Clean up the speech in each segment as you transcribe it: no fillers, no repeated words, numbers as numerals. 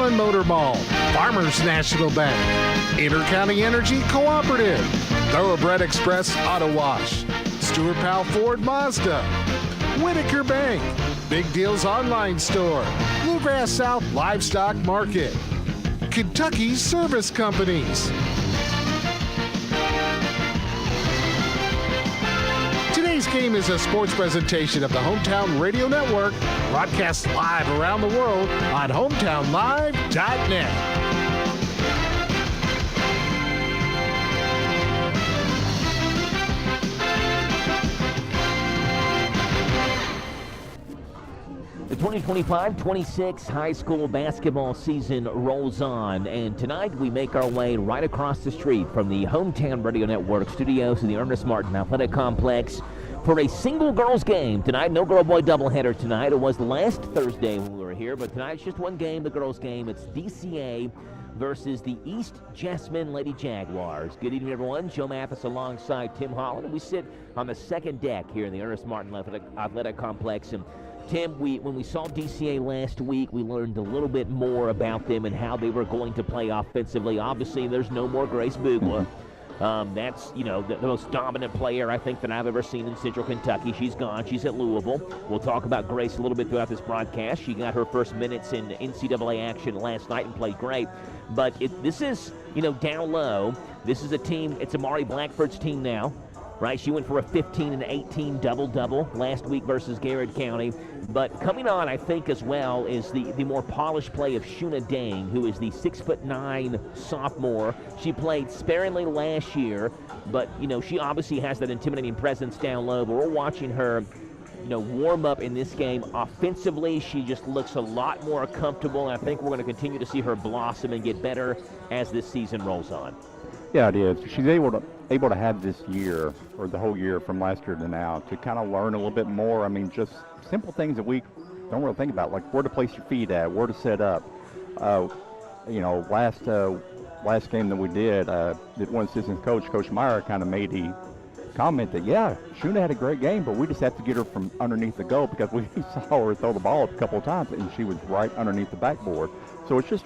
Allen Motor Mall, Farmers National Bank, Intercounty Energy Cooperative, Thoroughbred Express Auto Wash, Stuart Powell Ford Mazda, Whitaker Bank, Big Deals Online Store, Bluegrass South Livestock Market, Kentucky Service Companies. Today's game is a sports presentation of the Hometown Radio Network, broadcast live around the world on hometownlive.net. The 2025-26 high school basketball season rolls on, and tonight we make our way right across the street from the Hometown Radio Network studios to the Ernest Martin Athletic Complex for a single girls game tonight. No girl-boy doubleheader tonight. It was last Thursday when we were here, but tonight's just one game, the girls game. It's DCA versus the East Jasmine Lady Jaguars. Good evening, everyone. Joe Mathis alongside Tim Holland, and we sit on the second deck here in the Ernest Martin Athletic Complex. And Tim, when we saw DCA last week, we learned a little bit more about them and how they were going to play offensively. Obviously, there's no more Grace Bugla. That's, the most dominant player I think that I've ever seen in Central Kentucky. She's gone. She's at Louisville. We'll talk about Grace a little bit throughout this broadcast. She got her first minutes in NCAA action last night and played great. But this is, down low. This is a team, it's Amari Blackford's team now. Right, she went for a 15 and 18 double-double last week versus Garrett County. But coming on, I think, as well, is the more polished play of Shuna Dang, who is the 6'9" sophomore. She played sparingly last year, but, she obviously has that intimidating presence down low. But we're watching her, warm up in this game. Offensively, she just looks a lot more comfortable, and I think we're going to continue to see her blossom and get better as this season rolls on. Yeah, it is. She's able to have this year, or the whole year from last year to now, to kind of learn a little bit more. I mean, just simple things that we don't really think about, like where to place your feet at, where to set up. Last game that we did, one assistant coach, Coach WHIR, kind of made the comment that, yeah, Shuna had a great game, but we just have to get her from underneath the goal, because we saw her throw the ball a couple of times, and she was right underneath the backboard. So it's just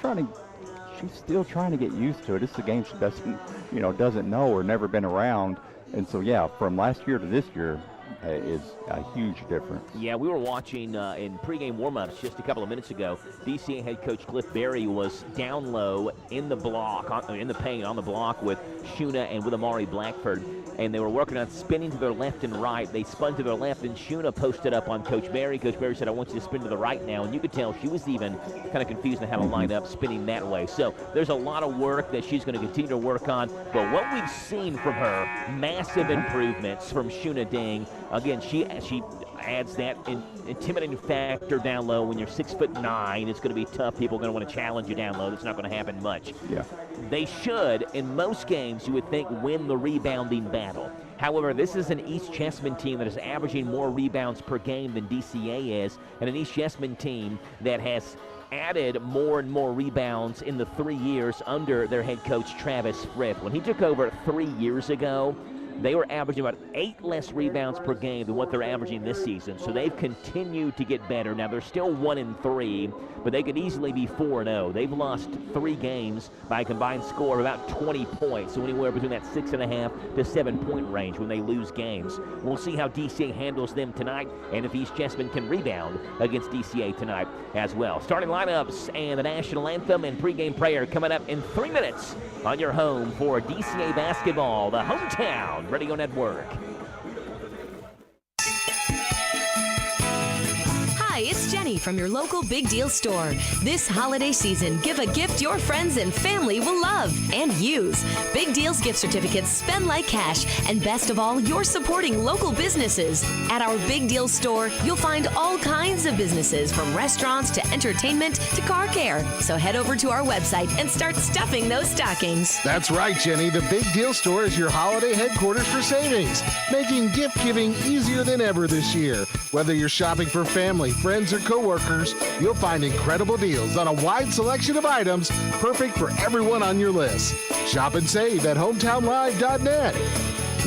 she's still trying to get used to it. It's a game she doesn't know or never been around. And so, yeah, from last year to this year is a huge difference. Yeah, we were watching in pregame warm-ups just a couple of minutes ago. DCA head coach Cliff Berry was down low in the block, in the paint on the block with Shuna and with Amari Blackford. And they were working on spinning to their left and right. They spun to their left, and Shuna posted up on Coach Berry. Coach Berry said, I want you to spin to the right now. And you could tell she was even kind of confused on how to line up spinning that way. So there's a lot of work that she's going to continue to work on. But what we've seen from her, massive improvements from Shuna Dang. Again, she adds that intimidating factor down low. When you're 6'9", it's going to be tough. People are going to want to challenge you down low. That's not going to happen much. Yeah. They should, in most games, you would think, win the rebounding battle. However, this is an East Jessamine team that is averaging more rebounds per game than DCA is, and an East Jessamine team that has added more and more rebounds in the 3 years under their head coach, Travis Frith. When he took over 3 years ago, they were averaging about 8 less rebounds per game than what they're averaging this season. So they've continued to get better. Now, they're still 1-3, but they could easily be 4-0. They've lost 3 games by a combined score of about 20 points, so anywhere between that 6.5 to 7-point range when they lose games. We'll see how DCA handles them tonight, and if East Jessamine can rebound against DCA tonight as well. Starting lineups and the national anthem and pregame prayer coming up in 3 minutes on your home for DCA basketball, the Hometown Radio Network. Hi, it's Jenny from your local Big Deal store. This holiday season, give a gift your friends and family will love and use. Big Deal's gift certificates spend like cash, and best of all, you're supporting local businesses. At our Big Deal store, you'll find all kinds of businesses, from restaurants to entertainment to car care. So head over to our website and start stuffing those stockings. That's right, Jenny. The Big Deal store is your holiday headquarters for savings, making gift giving easier than ever this year. Whether you're shopping for family, friends, or coworkers, you'll find incredible deals on a wide selection of items perfect for everyone on your list. Shop and save at hometownlive.net.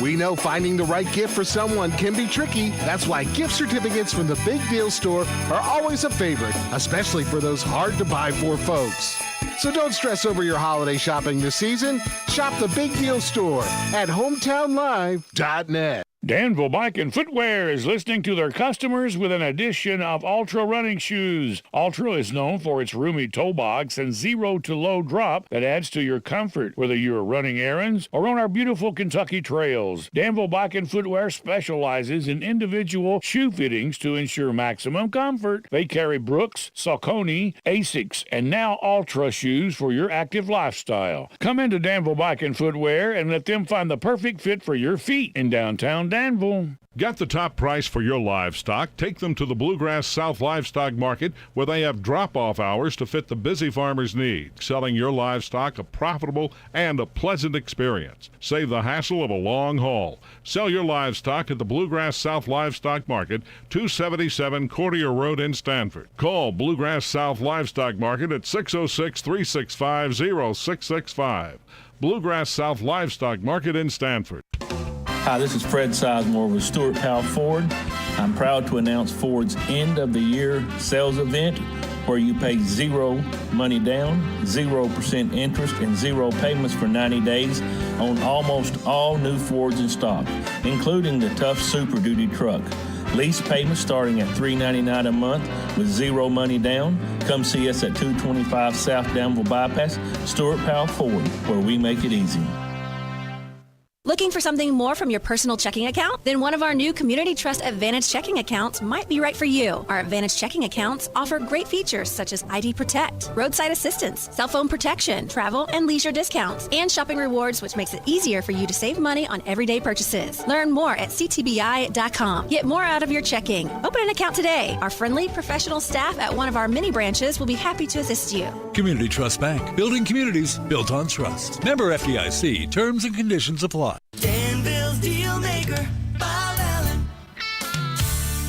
We know finding the right gift for someone can be tricky. That's why gift certificates from the Big Deal Store are always a favorite, especially for those hard-to-buy-for folks. So don't stress over your holiday shopping this season. Shop the Big Deal Store at hometownlive.net. Danville Bike and Footwear is listening to their customers with an edition of Ultra running shoes. Ultra is known for its roomy toe box and zero to low drop that adds to your comfort, whether you're running errands or on our beautiful Kentucky trails. Danville Bike and Footwear specializes in individual shoe fittings to ensure maximum comfort. They carry Brooks, Saucony, Asics, and now Ultra shoes for your active lifestyle. Come into Danville Bike and Footwear and let them find the perfect fit for your feet in downtown Danville. Get the top price for your livestock. Take them to the Bluegrass South Livestock Market, where they have drop-off hours to fit the busy farmer's needs, selling your livestock a profitable and a pleasant experience. Save the hassle of a long haul. Sell your livestock at the Bluegrass South Livestock Market, 277 Courtier Road in Stanford. Call Bluegrass South Livestock Market at 606-365-0665. Bluegrass South Livestock Market in Stanford. Hi, this is Fred Sizemore with Stewart Powell Ford. I'm proud to announce Ford's end of the year sales event where you pay zero money down, 0% interest, and zero payments for 90 days on almost all new Fords in stock, including the tough Super Duty truck. Lease payments starting at $399 a month with zero money down. Come see us at 225 South Danville Bypass, Stewart Powell Ford, where we make it easy. Looking for something more from your personal checking account? Then one of our new Community Trust Advantage checking accounts might be right for you. Our Advantage checking accounts offer great features such as ID Protect, roadside assistance, cell phone protection, travel and leisure discounts, and shopping rewards, which makes it easier for you to save money on everyday purchases. Learn more at ctbi.com. Get more out of your checking. Open an account today. Our friendly, professional staff at one of our many branches will be happy to assist you. Community Trust Bank, building communities built on trust. Member FDIC, terms and conditions apply. Danville's deal maker, Bob Allen.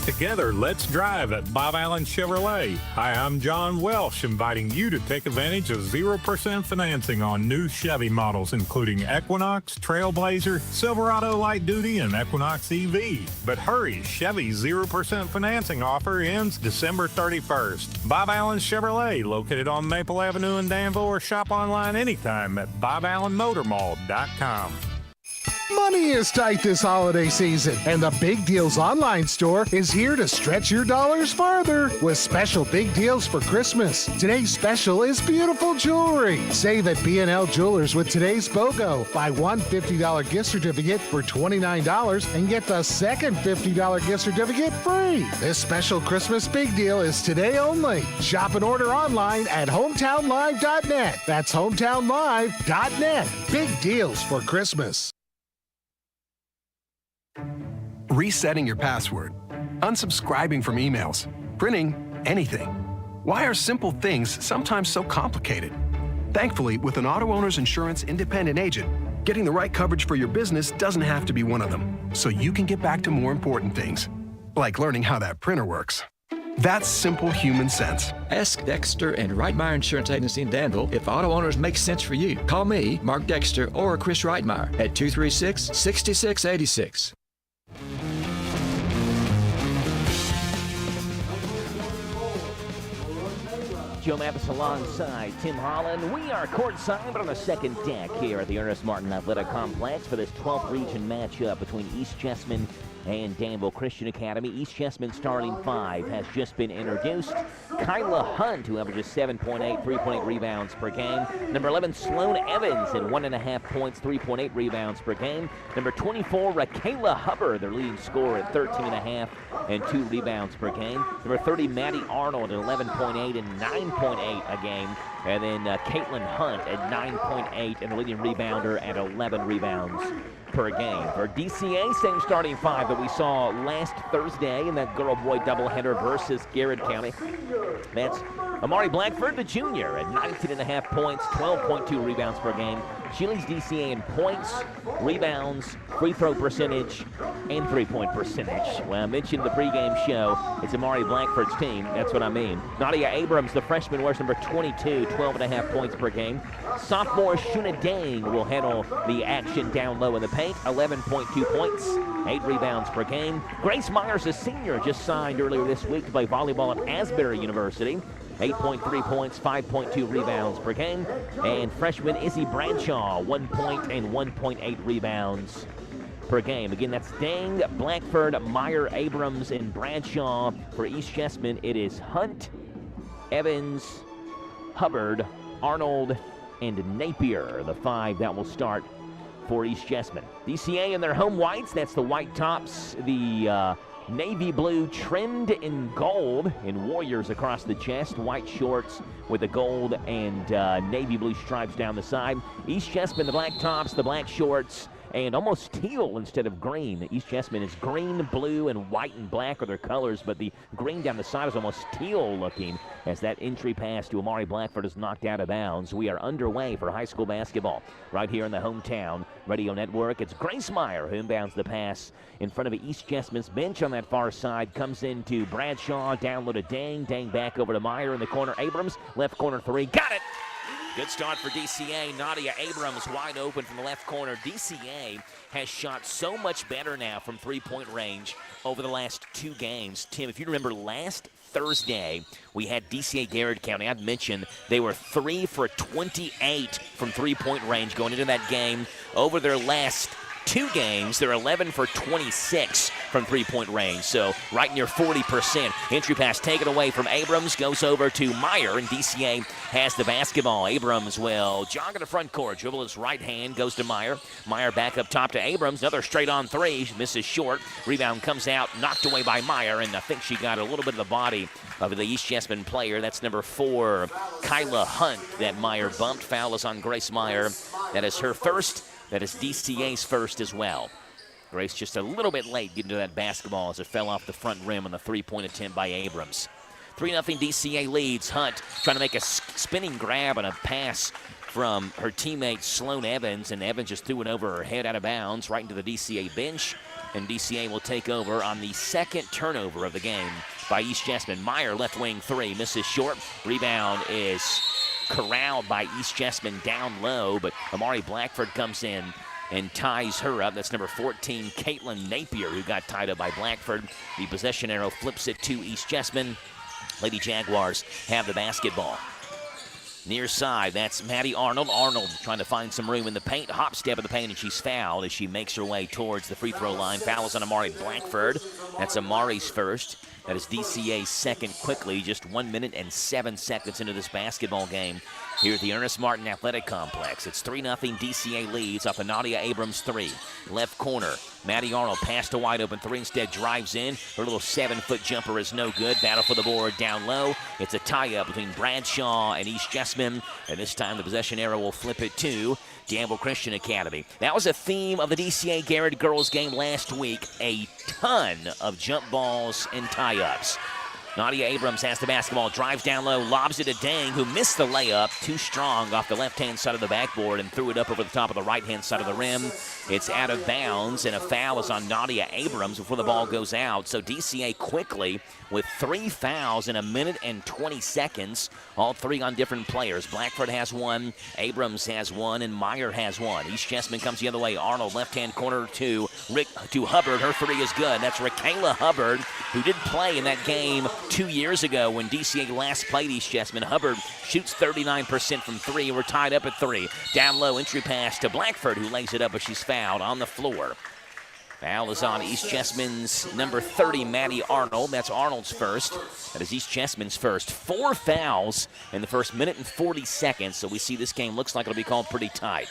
Together, let's drive at Bob Allen Chevrolet. Hi, I'm John Welsh, inviting you to take advantage of 0% financing on new Chevy models, including Equinox, Trailblazer, Silverado Light Duty, and Equinox EV. But hurry, Chevy's 0% financing offer ends December 31st. Bob Allen Chevrolet, located on Maple Avenue in Danville, or shop online anytime at boballenmotormall.com. Money is tight this holiday season, and the Big Deals online store is here to stretch your dollars farther with special big deals for Christmas. Today's special is beautiful jewelry. Save at B&L Jewelers with today's BOGO. Buy one $50 gift certificate for $29 and get the second $50 gift certificate free. This special Christmas big deal is today only. Shop and order online at hometownlive.net. That's hometownlive.net. Big deals for Christmas. Resetting your password, unsubscribing from emails, printing anything. Why are simple things sometimes so complicated? Thankfully, with an auto owner's insurance independent agent, getting the right coverage for your business doesn't have to be one of them, so you can get back to more important things, like learning how that printer works. That's simple human sense. Ask Dexter and Reitmeyer Insurance Agency in Danville if auto owners make sense for you. Call me, Mark Dexter, or Chris Reitmeyer at 236-6686. Joe Mathis alongside Tim Holland. We are courtside, but on the second deck here at the Ernest Martin Athletic Complex for this 12th region matchup between East Chessman and Danville Christian Academy. East Chessman starting five has just been introduced. Kyla Hunt, who averages 7.8, 3.8 rebounds per game. Number 11, Sloan Evans at 1.5 points, 3.8 rebounds per game. Number 24, Rakayla Hubbard, their leading scorer at 13.5 and 2 rebounds per game. Number 30, Maddie Arnold at 11.8 and 9.8 a game. And then Caitlin Hunt at 9.8 and the leading rebounder at 11 rebounds per game. For DCA, same starting five that we saw last Thursday in that girl-boy doubleheader versus Garrett County. That's Amari Blackford, the junior, at 19.5 points, 12.2 rebounds per game. She leads DCA in points, rebounds, free throw percentage, and three-point percentage. Well, I mentioned the pregame show. It's Amari Blackford's team. That's what I mean. Nadia Abrams, the freshman, wears number 22, 12.5 points per game. Sophomore Shuna Dang will handle the action down low in the paint, 11.2 points, 8 rebounds per game. Grace Myers, a senior, just signed earlier this week to play volleyball at Asbury University. 8.3 points, 5.2 rebounds per game. And freshman Izzy Bradshaw, 1 point and 1.8 rebounds per game. Again, that's Dang, Blackford, Meyer, Abrams, and Bradshaw. For East Jessamine, it is Hunt, Evans, Hubbard, Arnold, and Napier, the 5 that will start for East Jessamine. DCA in their home whites, that's the white tops, the navy blue trimmed in gold in Warriors across the chest, white shorts with the gold and navy blue stripes down the side. East Jessamine, the black tops, the black shorts, and almost teal instead of green. East Jessamine is green, blue, and white and black are their colors, but the green down the side is almost teal looking as that entry pass to Amari Blackford is knocked out of bounds. We are underway for high school basketball right here in the hometown radio network. It's Grace Meyer who inbounds the pass in front of East Jessamine's bench on that far side. Comes into Bradshaw, down low to Dang. Dang back over to Meyer in the corner. Abrams, left corner 3. Got it! Good start for DCA. Nadia Abrams wide open from the left corner. DCA has shot so much better now from three-point range over the last 2 games. Tim, if you remember last Thursday, we had DCA Garrett County. I'd mentioned they were 3 for 28 from three-point range going into that game. Over their last 2 games, they're 11 for 26 from three-point range, so right near 40%. Entry pass taken away from Abrams, goes over to Meyer, and DCA has the basketball. Abrams will jog in the front court, dribble his right hand, goes to Meyer. Meyer back up top to Abrams, another straight-on 3, she misses short. Rebound comes out, knocked away by Meyer, and I think she got a little bit of the body of the East Jessamine player. That's number 4, Kyla Hunt, that Meyer bumped. Foul is on Grace Meyer. That is her first. That is DCA's first as well. Grace just a little bit late getting to that basketball as it fell off the front rim on the three-point attempt by Abrams. 3-0 DCA leads. Hunt trying to make a spinning grab and a pass from her teammate Sloan Evans, and Evans just threw it over her head out of bounds right into the DCA bench, and DCA will take over on the second turnover of the game by East Jessamine. Meyer, left wing 3, misses short. Rebound is corralled by East Jessamine down low, but Amari Blackford comes in and ties her up. That's number 14, Caitlin Napier, who got tied up by Blackford. The possession arrow flips it to East Jessamine. Lady Jaguars have the basketball. Near side, that's Maddie Arnold. Arnold trying to find some room in the paint. Hop step in the paint, and she's fouled as she makes her way towards the free throw line. Foul is on Amari Blackford. That's Amari's first. That is DCA's second quickly, just 1 minute and 7 seconds into this basketball game here at the Ernest Martin Athletic Complex. It's 3-0 DCA leads off the Nadia Abrams 3. Left corner, Maddie Arnold passed to wide open 3, instead drives in. Her little 7-foot jumper is no good. Battle for the board down low. It's a tie-up between Bradshaw and East Jessamine, and this time the possession arrow will flip it to Danville Christian Academy. That was a theme of the DCA Garrett girls game last week. A ton of jump balls and tie-ups. Nadia Abrams has the basketball, drives down low, lobs it to Dang, who missed the layup. Too strong off the left-hand side of the backboard and threw it up over the top of the right-hand side of the rim. It's out of bounds, and a foul is on Nadia Abrams before the ball goes out. So DCA quickly with 3 fouls in 1 minute and 20 seconds, all 3 on different players. Blackford has 1, Abrams has 1, and Meyer has 1. East Jessamine comes the other way. Arnold, left-hand corner to Hubbard. Her 3 is good. That's Raquela Hubbard, who did play in that game 2 years ago when DCA last played East Jessamine. Hubbard shoots 39% from 3. We're tied up at 3. Down low, entry pass to Blackford, who lays it up, but she's fouled on the floor. Foul is on East Jessamine's number 30, Maddie Arnold. That's Arnold's first. That is East Jessamine's first. 4 fouls in the first minute and 40 seconds, so we see this game looks like it'll be called pretty tight.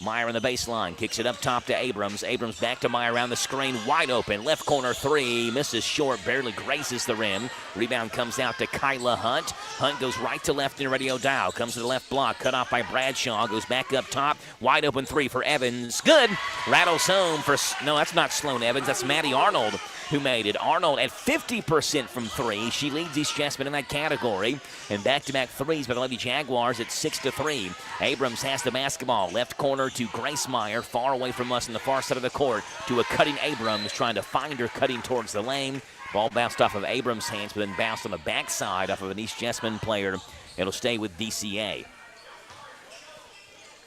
Meyer on the baseline, kicks it up top to Abrams. Abrams back to Meyer around the screen, wide open. Left corner three, misses short, barely grazes the rim. Rebound comes out to Kyla Hunt. Hunt goes right to left in Reddy O'Dowd. Comes to the left block, cut off by Bradshaw. Goes back up top, wide open three for Evans. Good. Rattles home for, no, that's not Sloan Evans. That's Maddie Arnold who made it. Arnold at 50% from three. She leads East Jessamine in that category. And back-to-back threes by the Lady Jaguars at 6-3. Abrams has the basketball. Left corner to Grace Meyer, far away from us on the far side of the court, to a cutting Abrams, trying to find her cutting towards the lane. Ball bounced off of Abrams' hands, but then bounced on the backside off of an East Jessamine player. It'll stay with DCA.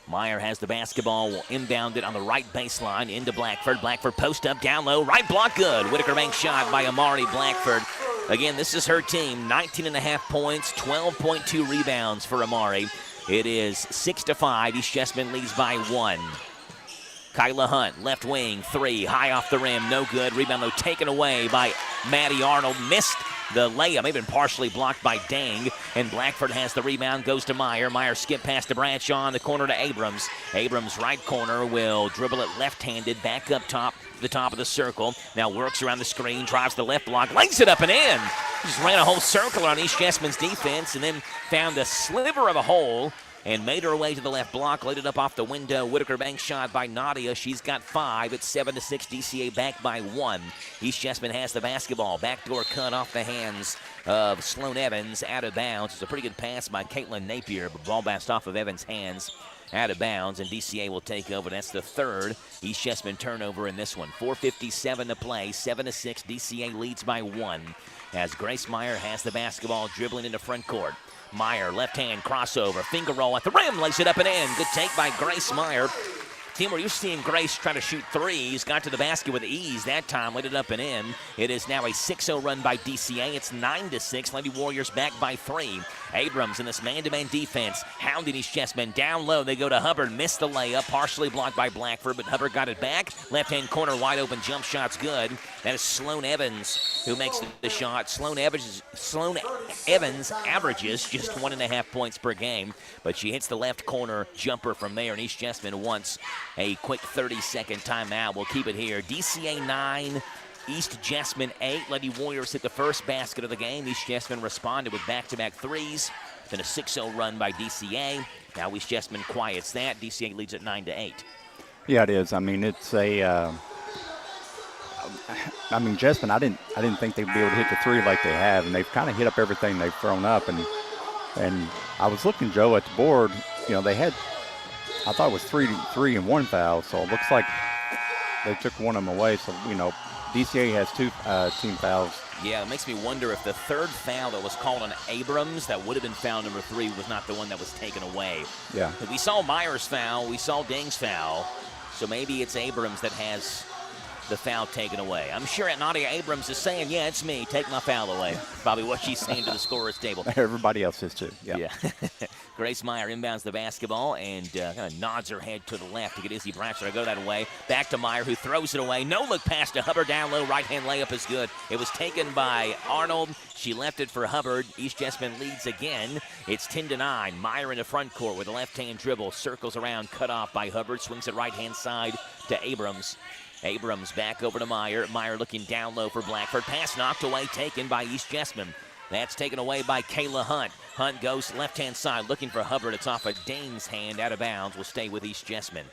Meyer has the basketball, will inbound it on the right baseline into Blackford. Blackford post up, down low, right block good. Whitaker Bank shot by Amari Blackford. Again, this is her team, 19.5 points, 12.2 rebounds for Amari. It is 6-5, East Jessamine leads by 1. Kyla Hunt, left wing, three, high off the rim, no good. Rebound, though, taken away by Maddie Arnold. Missed the layup, maybe been partially blocked by Dang. And Blackford has the rebound, goes to Meyer. Meyer skip past to Bradshaw in the corner to Abrams. Abrams, right corner, will dribble it left-handed, back up top to the top of the circle. Now works around the screen, drives the left block, lays it up and in. Just ran a whole circle on East Jessamine's defense and then found a sliver of a hole and made her way to the left block, laid it up off the window. Whitaker Bank shot by Nadia. She's got 5. It's 7-6. DCA back by 1. East Jessamine has the basketball. Backdoor cut off the hands of Sloan Evans, out of bounds. It's a pretty good pass by Caitlin Napier, but ball bounced off of Evans' hands, out of bounds, and DCA will take over. That's the third East Jessamine turnover in this one. 4:57 to play, 7-6. DCA leads by 1 as Grace Meyer has the basketball, dribbling into front court. Meyer, left hand crossover, finger roll at the rim, lays it up and in. Good take by Grace Meyer. Team, we're used to seeing Grace try to shoot threes. Got to the basket with ease that time, laid it up and in. It is now a 6-0 run by DCA. It's 9-6. Lady Warriors back by 3. Abrams in this man-to-man defense, hounding East Jessamine down low. They go to Hubbard, missed the layup, partially blocked by Blackford, but Hubbard got it back. Left-hand corner, wide open, jump shot's good. That is Sloan Evans who makes the shot. Sloan Evans averages just 1.5 points per game, but she hits the left corner jumper from there, and East Jessamine wants a quick 30-second timeout. We'll keep it here. DCA 9, East Jessamine 8. Lady Warriors hit the first basket of the game. East Jessamine responded with back-to-back threes. Then a 6-0 run by DCA. Now East Jessamine quiets that. DCA leads at 9-8. Yeah, it is. I mean, it's a. Jessamine, I didn't think they'd be able to hit the three like they have, and they've kind of hit up everything they've thrown up. And I was looking, Joe, at the board. You know, they had, I thought it was three and 1 foul, so it looks like they took one of them away. So, you know, DCA has 2 team fouls. Yeah, it makes me wonder if the third foul that was called on Abrams, that would have been foul number 3, was not the one that was taken away. Yeah. We saw Meyer's foul, we saw Ding's foul, so maybe it's Abrams that has the foul taken away. I'm sure Nadia Abrams is saying, yeah, it's me, take my foul away. Probably what she's saying to the scorer's table. Everybody else is too, yeah. Grace Meyer inbounds the basketball and kind of nods her head to the left to get Izzy Bratcher to go that way. Back to Meyer, who throws it away. No look pass to Hubbard, down low. Right-hand layup is good. It was taken by Arnold. She left it for Hubbard. East Jessamine leads again. It's 10-9. Meyer in the front court with a left-hand dribble. Circles around, cut off by Hubbard. Swings it right-hand side to Abrams. Abrams back over to Meyer. Meyer looking down low for Blackford. Pass knocked away, taken by East Jessamine. That's taken away by Kayla Hunt. Hunt goes left-hand side looking for Hubbard. It's off of Dane's hand, out of bounds. Will stay with East Jessamine.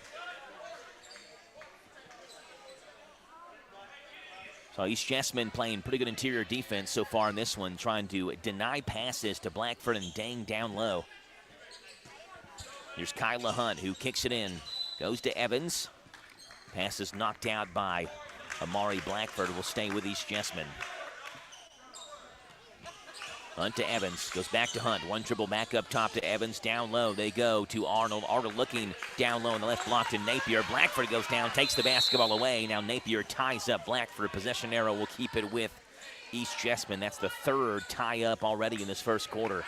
So East Jessamine playing pretty good interior defense so far in this one, trying to deny passes to Blackford and Dane down low. Here's Kyla Hunt, who kicks it in. Goes to Evans. Pass is knocked out by Amari Blackford. Will stay with East Jessamine. Hunt to Evans, goes back to Hunt. One dribble back up top to Evans. Down low they go to Arnold. Arnold looking down low on the left block to Napier. Blackford goes down, takes the basketball away. Now Napier ties up Blackford. Possession arrow will keep it with East Jessamine. That's the third tie up already in this first quarter.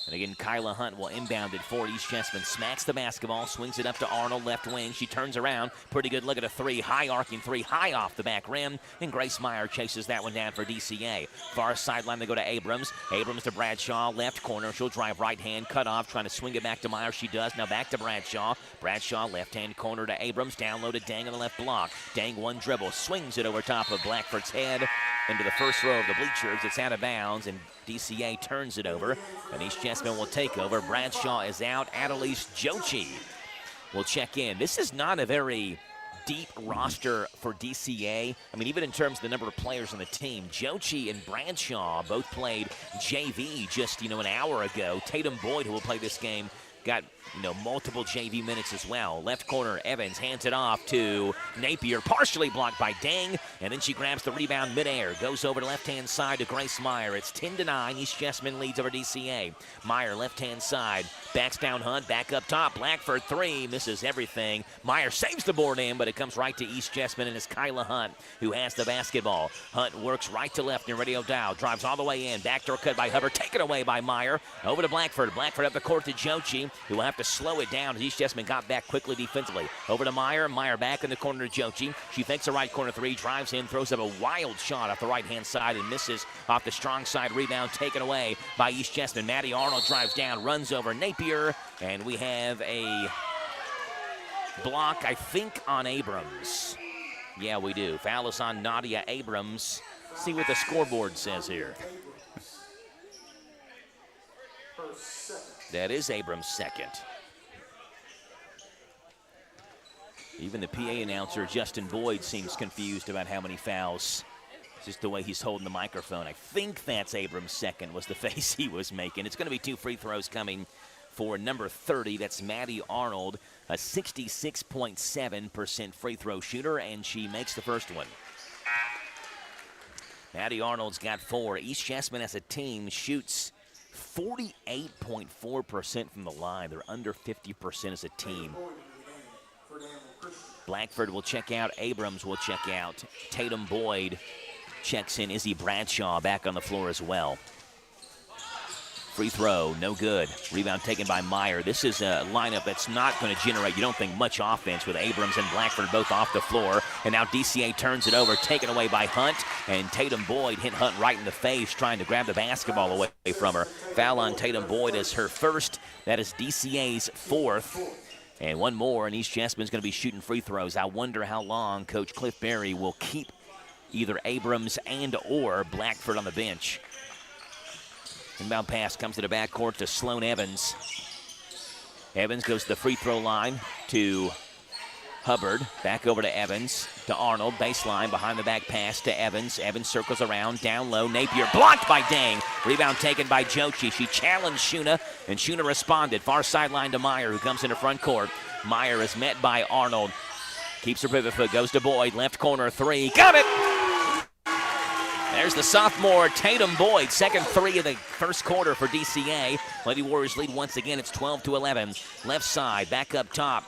And again, Kyla Hunt will inbound it for East Jessamine. Smacks the basketball, swings it up to Arnold, left wing. She turns around. Pretty good look at a three. High arcing three, high off the back rim. And Grace Meyer chases that one down for DCA. Far sideline, they go to Abrams. Abrams to Bradshaw, left corner. She'll drive right hand, cut off, trying to swing it back to Meyer. She does. Now back to Bradshaw. Bradshaw, left hand corner to Abrams. Down low to Dang on the left block. Dang one dribble, swings it over top of Blackford's head into the first row of the bleachers. It's out of bounds, and DCA turns it over, and East Jessamine will take over. Bradshaw is out. Annalise Jochi will check in. This is not a very deep roster for DCA. I mean, even in terms of the number of players on the team, Jochi and Bradshaw both played JV just, an hour ago. Tatum Boyd, who will play this game, got multiple JV minutes as well. Left corner, Evans hands it off to Napier, partially blocked by Dang, and then she grabs the rebound midair, goes over to left-hand side to Grace Meyer. It's 10-9. East Jessamine leads over DCA. Meyer, left-hand side, backs down Hunt, back up top. Blackford three, misses everything. Meyer saves the board in, but it comes right to East Jessamine, and it's Kyla Hunt who has the basketball. Hunt works right to left near Radio Dow, drives all the way in. Backdoor cut by Hubbard, taken away by Meyer. Over to Blackford. Blackford up the court to Jochi, who will have to slow it down as East Jessamine got back quickly defensively. Over to Meyer. Meyer back in the corner to Jochi. She fakes a right corner three, drives in, throws up a wild shot off the right-hand side and misses off the strong side. Rebound taken away by East Jessamine. Maddie Arnold drives down, runs over Napier, and we have a block, I think, on Abrams. Yeah, we do. Foul is on Nadia Abrams. See what the scoreboard says here. That is Abrams' second. Even the PA announcer, Justin Boyd, seems confused about how many fouls. It's just the way he's holding the microphone. I think that's Abrams' second, was the face he was making. It's going to be 2 free throws coming for number 30. That's Maddie Arnold, a 66.7% free throw shooter, and she makes the first one. Maddie Arnold's got 4. East Jessamine as a team shoots 48.4% from the line. They're under 50% as a team. Blackford will check out. Abrams will check out. Tatum Boyd checks in. Izzy Bradshaw back on the floor as well. Free throw, no good. Rebound taken by Meyer. This is a lineup that's not going to generate, you don't think, much offense with Abrams and Blackford both off the floor. And now DCA turns it over, taken away by Hunt. And Tatum Boyd hit Hunt right in the face, trying to grab the basketball away from her. Foul on Tatum Boyd is her first. That is DCA's 4th. And one more, and East Jessamine's going to be shooting free throws. I wonder how long Coach Cliff Berry will keep either Abrams and or Blackford on the bench. Inbound pass comes to the backcourt to Sloan Evans. Evans goes to the free throw line to Hubbard. Back over to Evans, to Arnold. Baseline, behind the back pass to Evans. Evans circles around, down low. Napier blocked by Dang. Rebound taken by Jochi. She challenged Shuna, and Shuna responded. Far sideline to Meyer, who comes into front court. Meyer is met by Arnold. Keeps her pivot foot, goes to Boyd. Left corner three. Got it! There's the sophomore Tatum Boyd, second three of the first quarter for DCA. Lady Warriors lead once again. It's 12-11. Left side, back up top.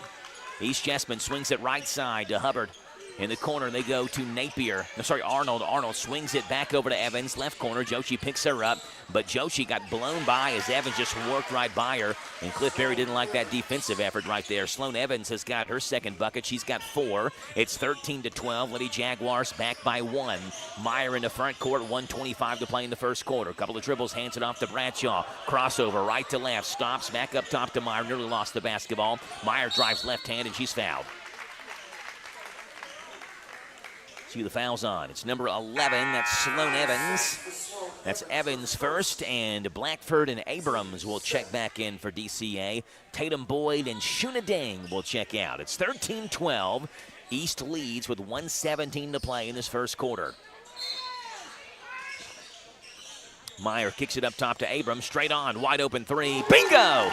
East Jessamine swings it right side to Hubbard. In the corner, they go to Napier. No, sorry, Arnold. Arnold swings it back over to Evans. Left corner, Jochi picks her up. But Jochi got blown by as Evans just worked right by her. And Cliff Berry didn't like that defensive effort right there. Sloan Evans has got her second bucket. She's got 4. It's 13-12. Lady Jaguars back by 1. Meyer in the front court, 1:25 to play in the first quarter. Couple of dribbles, hands it off to Bradshaw. Crossover right to left. Stops back up top to Meyer. Nearly lost the basketball. Meyer drives left hand, and she's fouled. See the fouls on. It's number 11. That's Sloan Evans. That's Evans first, and Blackford and Abrams will check back in for DCA. Tatum Boyd and Shuna Dang will check out. It's 13-12. East leads with 1:17 to play in this first quarter. Meyer kicks it up top to Abrams. Straight on, wide open three. Bingo!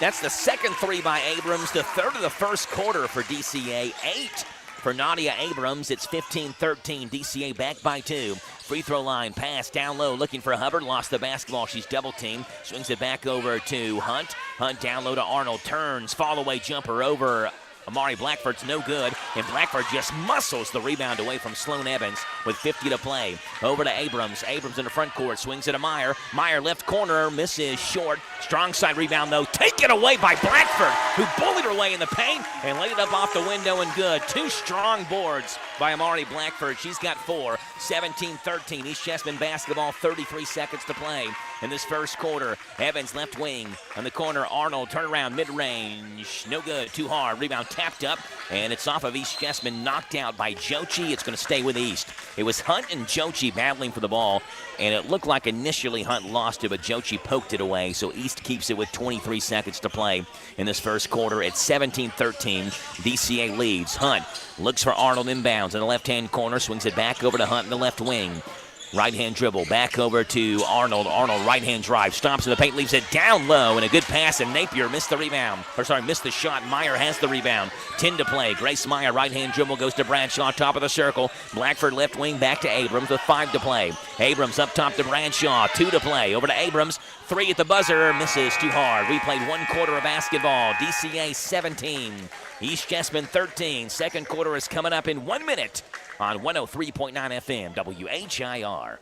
That's the second three by Abrams, the third of the first quarter for DCA. 8 for Nadia Abrams. It's 15-13. DCA back by 2. Free throw line pass down low, looking for Hubbard. Lost the basketball. She's double teamed. Swings it back over to Hunt. Hunt down low to Arnold. Turns. Fall away jumper over Amari Blackford's no good. And Blackford just muscles the rebound away from Sloan Evans. with 50 to play. Over to Abrams. Abrams in the front court, swings it to Meyer. Meyer left corner, misses short. Strong side rebound, though, taken away by Blackford, who bullied her way in the paint and laid it up off the window and good. 2 strong boards by Amari Blackford. She's got 4, 17-13. East Chessman basketball, 33 seconds to play in this first quarter. Evans left wing on the corner. Arnold turnaround mid-range. No good, too hard. Rebound tapped up, and it's off of East Chessman, knocked out by Jochi. It's going to stay with East. It was Hunt and Jochi battling for the ball, and it looked like initially Hunt lost it, but Jochi poked it away, so East keeps it with 23 seconds to play in this first quarter. It's 17-13. DCA leads. Hunt looks for Arnold inbounds in the left-hand corner, swings it back over to Hunt in the left wing. Right-hand dribble, back over to Arnold. Arnold, right-hand drive, stops in the paint, leaves it down low, and a good pass, and Napier missed the rebound. Missed the shot. Meyer has the rebound. 10 to play. Grace Meyer, right-hand dribble, goes to Bradshaw, top of the circle. Blackford left wing, back to Abrams with 5 to play. Abrams up top to Bradshaw, 2 to play. Over to Abrams, 3 at the buzzer, misses too hard. We played 1 quarter of basketball. DCA 17, East Chessman 13. Second quarter is coming up in 1 minute on 103.9 FM, WHIR.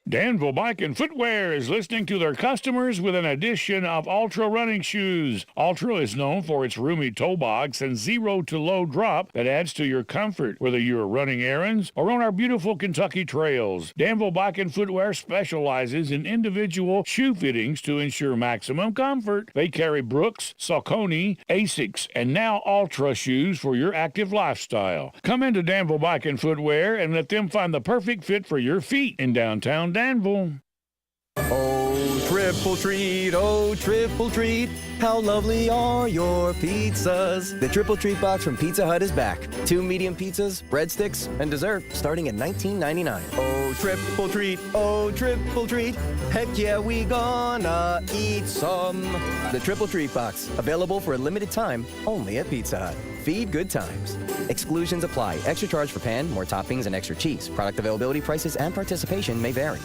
Danville Bike and Footwear is listening to their customers with an edition of Ultra running shoes. Ultra is known for its roomy toe box and zero to low drop that adds to your comfort, whether you're running errands or on our beautiful Kentucky trails. Danville Bike and Footwear specializes in individual shoe fittings to ensure maximum comfort. They carry Brooks, Saucony, Asics, and now Ultra shoes for your active lifestyle. Come into Danville Bike and Footwear and let them find the perfect fit for your feet in downtown Danville. Oh, triple treat, how lovely are your pizzas. The Triple Treat Box from Pizza Hut is back. 2 medium pizzas, breadsticks, and dessert starting at $19.99. Oh, triple treat, heck yeah, we gonna eat some. The Triple Treat Box, available for a limited time only at Pizza Hut. Feed good times. Exclusions apply. Extra charge for pan, more toppings, and extra cheese. Product availability, prices, and participation may vary.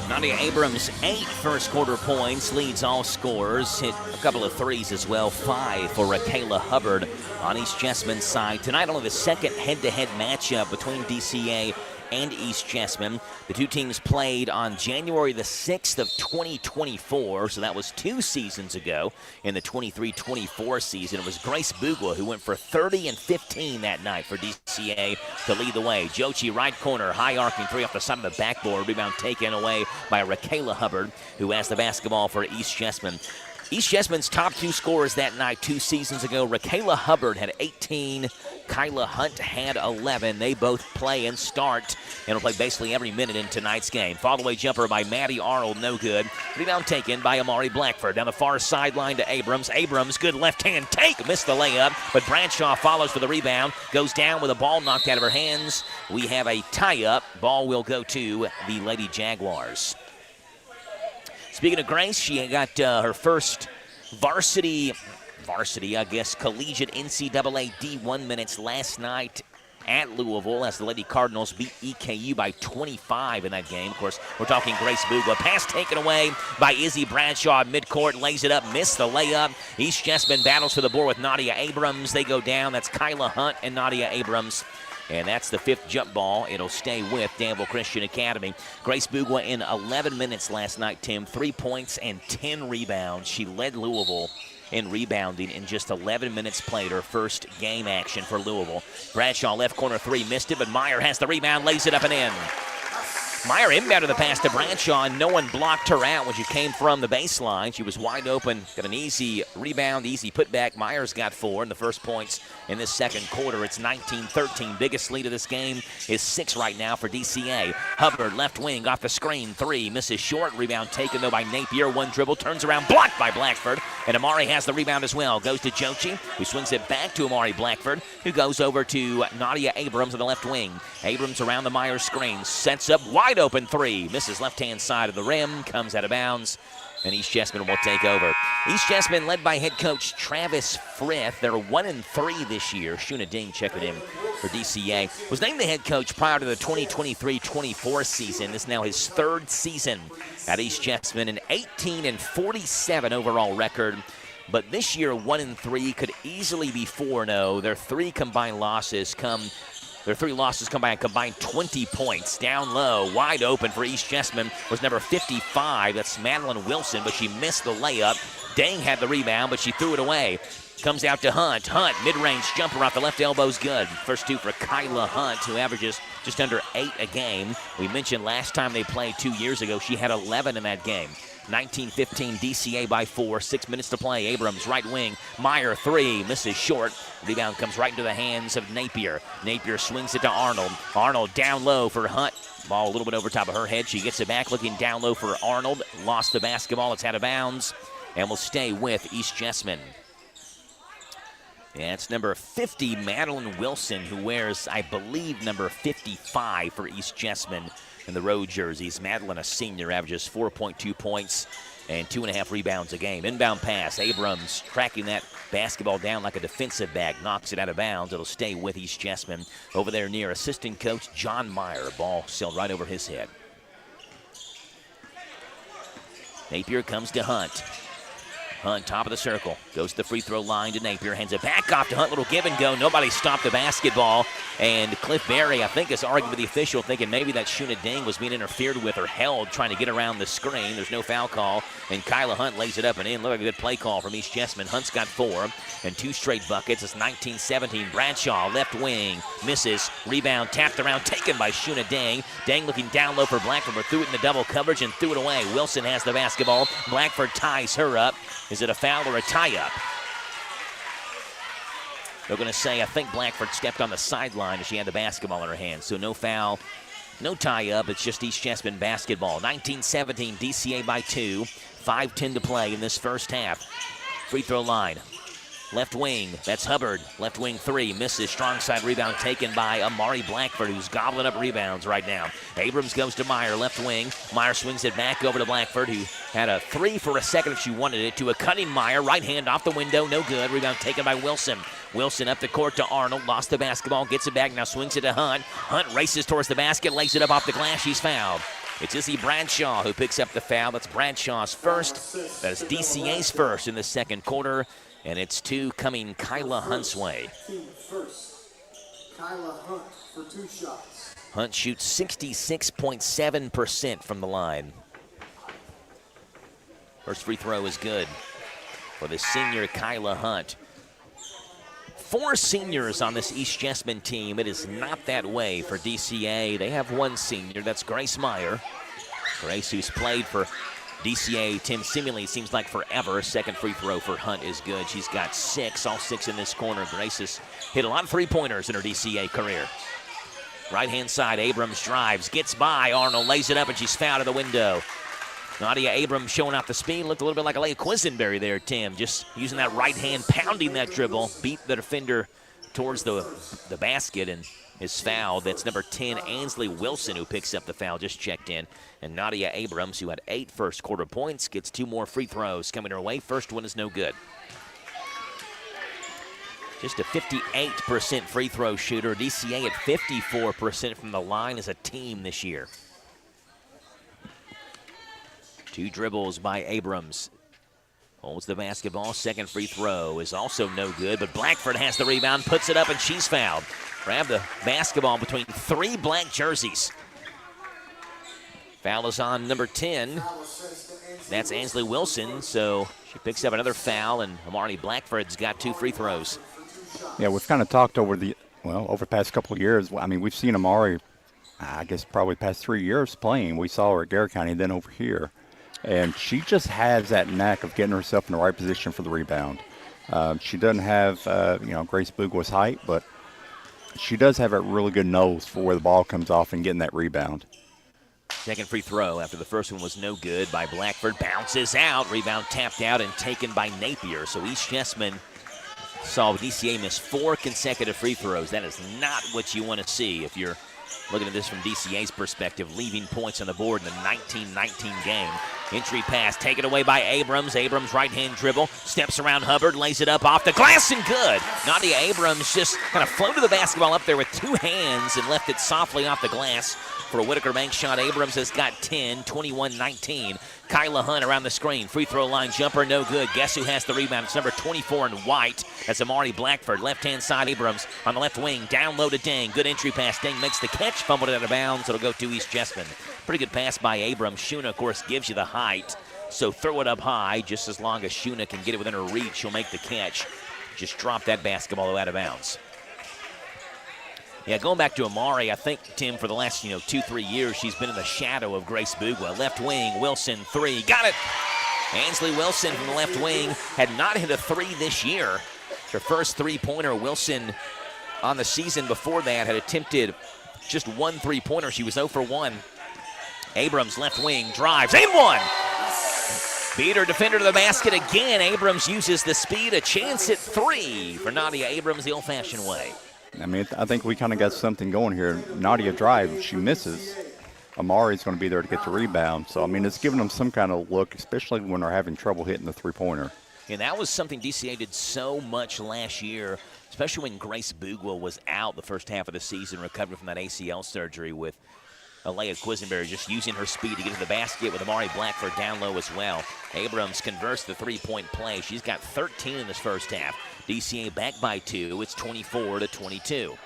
Nadia Abrams, 8 first quarter points, leads all scorers, hit a couple of threes as well, 5 for Rakayla Hubbard on East Chessman's side. Tonight, only the second head-to-head matchup between DCA and East Chessman. The 2 teams played on January the 6th of 2024, so that was 2 seasons ago in the 23-24 season. It was Grace Bugwa who went for 30 and 15 that night for DCA to lead the way. Jochi, right corner, high arcing 3 off the side of the backboard. Rebound taken away by Rakayla Hubbard, who has the basketball for East Chessman. East Chessman's top 2 scorers that night 2 seasons ago. Rakayla Hubbard had 18. Kyla Hunt had 11. They both play and start and will play basically every minute in tonight's game. Fall-away jumper by Maddie Arnold, no good. Rebound taken by Amari Blackford. Down the far sideline to Abrams. Abrams, good left-hand take. Missed the layup, but Bradshaw follows for the rebound. Goes down with a ball knocked out of her hands. We have a tie-up. Ball will go to the Lady Jaguars. Speaking of Grace, she got her first varsity, I guess, collegiate NCAA D1 minutes last night at Louisville as the Lady Cardinals beat EKU by 25 in that game. Of course, we're talking Grace Bugwa. Pass taken away by Izzy Bradshaw. Midcourt lays it up, missed the layup. East Chessman battles for the board with Nadia Abrams. They go down. That's Kyla Hunt and Nadia Abrams. And that's the 5th jump ball. It'll stay with Danville Christian Academy. Grace Bugwa in 11 minutes last night, Tim. 3 points and 10 rebounds. She led Louisville in rebounding in just 11 minutes played, her first game action for Louisville. Bradshaw left corner 3, missed it, but Meyer has the rebound, lays it up and in. Meyer inbounded the pass to Bradshaw, and no one blocked her out when she came from the baseline. She was wide open, got an easy rebound, easy putback. Meyer's got 4 in the first points in this second quarter. It's 19-13. Biggest lead of this game is 6 right now for DCA. Hubbard, left wing, off the screen, 3, misses short. Rebound taken, though, by Napier. 1 dribble, turns around, blocked by Blackford. And Amari has the rebound as well. Goes to Jochi, who swings it back to Amari Blackford, who goes over to Nadia Abrams on the left wing. Abrams around the Meyer screen, sets up wide open 3, misses left-hand side of the rim, comes out of bounds, and East Chessman will take over. East Chessman led by head coach Travis Frith. They're 1-3 this year. Shuna Ding checking in for DCA. Was named the head coach prior to the 2023-24 season. This is now his 3rd season at East Chessman, an 18-47 overall record. But this year, 1-3 could easily be 4-0. Their three losses come by a combined 20 points. Down low, wide open for East Jessamine was number 55. That's Madeline Wilson, but she missed the layup. Dang had the rebound, but she threw it away. Comes out to Hunt. Hunt, mid-range jumper off the left elbow's good. First two for Kyla Hunt, who averages just under 8 a game. We mentioned last time they played 2 years ago, she had 11 in that game. 19-15 DCA by 4, 6 minutes to play. Abrams, right wing. Meyer, 3, misses short. Rebound comes right into the hands of Napier. Napier swings it to Arnold. Arnold down low for Hunt. Ball a little bit over top of her head. She gets it back, looking down low for Arnold. Lost the basketball. It's out of bounds and will stay with East Jessamine. Yeah, it's number 50, Madeline Wilson, who wears, I believe, number 55 for East Jessamine in the road jerseys. Madeline, a senior, averages 4.2 points and 2.5 rebounds a game. Inbound pass, Abrams tracking that basketball down like a defensive back, knocks it out of bounds. It'll stay with East Jessamine. Over there near assistant coach John Meyer. Ball sailed right over his head. Napier comes to Hunt. Hunt, top of the circle, goes to the free throw line to Napier, hands it back off to Hunt, little give and go. Nobody stopped the basketball, and Cliff Berry, I think, is arguing with the official, thinking maybe that Shuna Ding was being interfered with or held, trying to get around the screen. There's no foul call, and Kyla Hunt lays it up and in. Look like a good play call from East Jessamine. Hunt's got 4 and 2 straight buckets. It's 19-17. Bradshaw, left wing, misses. Rebound tapped around, taken by Shuna Ding. Ding looking down low for Blackford, but threw it in the double coverage and threw it away. Wilson has the basketball. Blackford ties her up. Is it a foul or a tie-up? They're going to say, I think Blackford stepped on the sideline as she had the basketball in her hand. So no foul, no tie-up. It's just East Jessamine basketball. 19-17, DCA by 2. 5:10 to play in this first half. Free throw line. Left wing, that's Hubbard. Left wing 3, misses. Strong side rebound taken by Amari Blackford, who's gobbling up rebounds right now. Abrams goes to Meyer, left wing. Meyer swings it back over to Blackford, who had a 3 for a second if she wanted it, to a cutting Meyer. Right hand off the window, no good. Rebound taken by Wilson. Wilson up the court to Arnold, lost the basketball, gets it back, now swings it to Hunt. Hunt races towards the basket, lays it up off the glass, she's fouled. It's Izzy Bradshaw who picks up the foul. That's Bradshaw's first. That's DCA's first in the second quarter. And it's 2 coming Kyla Hunt's way. Kyla Hunt for 2 shots. Hunt shoots 66.7% from the line. First free throw is good for the senior Kyla Hunt. 4 seniors on this East Jessamine team. It is not that way for DCA. They have 1 senior. That's Grace Meyer. Grace, who's played for DCA, Tim, seemingly seems like forever. Second free throw for Hunt is good. She's got 6, all 6 in this corner. Grace has hit a lot of three-pointers in her DCA career. Right-hand side, Abrams drives, gets by. Arnold lays it up, and she's fouled at the window. Nadia Abrams showing off the speed. Looked a little bit like Alea Quisenberry there, Tim. Just using that right hand, pounding that dribble. Beat the defender towards the basket and is fouled. That's number 10, Ansley Wilson, who picks up the foul. Just checked in. And Nadia Abrams, who had 8 first quarter points, gets 2 more free throws coming her way. First one is no good. Just a 58% free throw shooter. DCA at 54% from the line as a team this year. 2 dribbles by Abrams. Holds the basketball. Second free throw is also no good, but Blackford has the rebound, puts it up, and she's fouled. Grab the basketball between 3 black jerseys. Foul is on number 10. That's Ansley Wilson, so she picks up another foul, and Amari Blackford's got 2 free throws. Yeah, we've kind of talked over the past couple of years. I mean, we've seen Amari, I guess probably past 3 years playing. We saw her at Garrett County, then over here. And she just has that knack of getting herself in the right position for the rebound. She doesn't have, Grace Bugwa's height, but she does have a really good nose for where the ball comes off and getting that rebound. Second free throw after the first one was no good by Blackford. Bounces out. Rebound tapped out and taken by Napier. So East Jessamine saw DCA miss 4 consecutive free throws. That is not what you want to see if you're Looking at this from DCA's perspective, leaving points on the board in the 19-19 game. Entry pass taken away by Abrams. Abrams right-hand dribble, steps around Hubbard, lays it up off the glass and good. Nadia Abrams just kind of floated the basketball up there with 2 hands and left it softly off the glass for a Whitaker Bank shot. Abrams has got 10, 21-19. Kyla Hunt around the screen. Free throw line jumper, no good. Guess who has the rebound? It's number 24 in white. That's Amari Blackford. Left-hand side, Abrams on the left wing. Down low to Dang. Good entry pass. Dang makes the catch. Fumbled it out of bounds. It'll go to East Jessamine. Pretty good pass by Abrams. Shuna, of course, gives you the height. So throw it up high. Just as long as Shuna can get it within her reach, she'll make the catch. Just drop that basketball out of bounds. Yeah, going back to Amari, I think, Tim, for the last, 2-3 years, she's been in the shadow of Grace Bugwa. Left wing, Wilson, 3. Got it! Ansley Wilson from the left wing had not hit a 3 this year. Her first three-pointer. Wilson on the season before that had attempted just 1 3-pointer. She was 0 for 1. Abrams, left wing, drives, and 1! Beat her defender to the basket again. Abrams uses the speed, a chance at 3 for Nadia Abrams the old-fashioned way. I mean, I think we kind of got something going here. Nadia drives, she misses. Amari's going to be there to get the rebound. So, I mean, it's giving them some kind of look, especially when they're having trouble hitting the three-pointer. And that was something DCA did so much last year, especially when Grace Bugwa was out the first half of the season, recovering from that ACL surgery, with Alea Quisenberry just using her speed to get to the basket with Amari Blackford down low as well. Abrams converts the three-point play. She's got 13 in this first half. DCA back by 2. It's 24-22.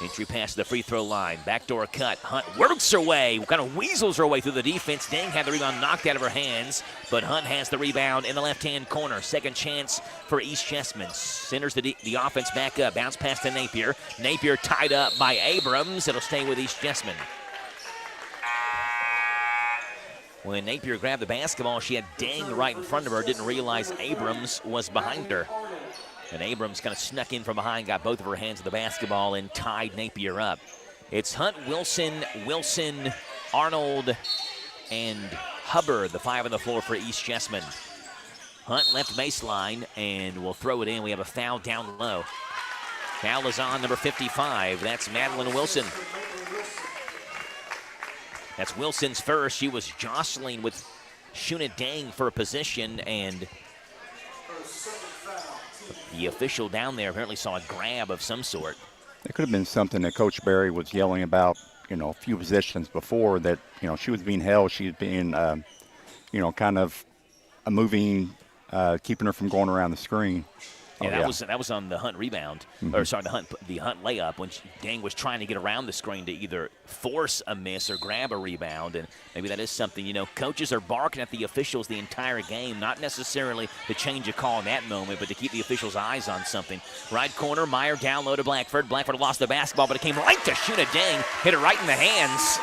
Entry pass to the free throw line. Backdoor cut. Hunt works her way. Kind of weasels her way through the defense. Dang had the rebound knocked out of her hands, but Hunt has the rebound in the left-hand corner. Second chance for East Jessamine. Centers the offense back up. Bounce pass to Napier. Napier tied up by Abrams. It'll stay with East Jessamine. When Napier grabbed the basketball, she had Dang right in front of her. Didn't realize Abrams was behind her. And Abrams kind of snuck in from behind, got both of her hands on the basketball, and tied Napier up. It's Hunt, Wilson, Arnold, and Hubbard, the 5 on the floor for East Jessamine. Hunt left baseline, and will throw it in. We have a foul down low. Foul is on number 55. That's Madeline Wilson. That's Wilson's first. She was jostling with Shuna Dang for a position, and the official down there apparently saw a grab of some sort. It could have been something that Coach Berry was yelling about, a few possessions before, that, she was being held. She was being, kind of a moving, keeping her from going around the screen. Yeah, that was on the Hunt rebound, or sorry, the Hunt layup when Dang was trying to get around the screen to either force a miss or grab a rebound, and maybe that is something. Coaches are barking at the officials the entire game, not necessarily to change a call in that moment, but to keep the officials' eyes on something. Right corner, Meyer down low to Blackford. Blackford lost the basketball, but it came right to Shuna Dang, hit it right in the hands.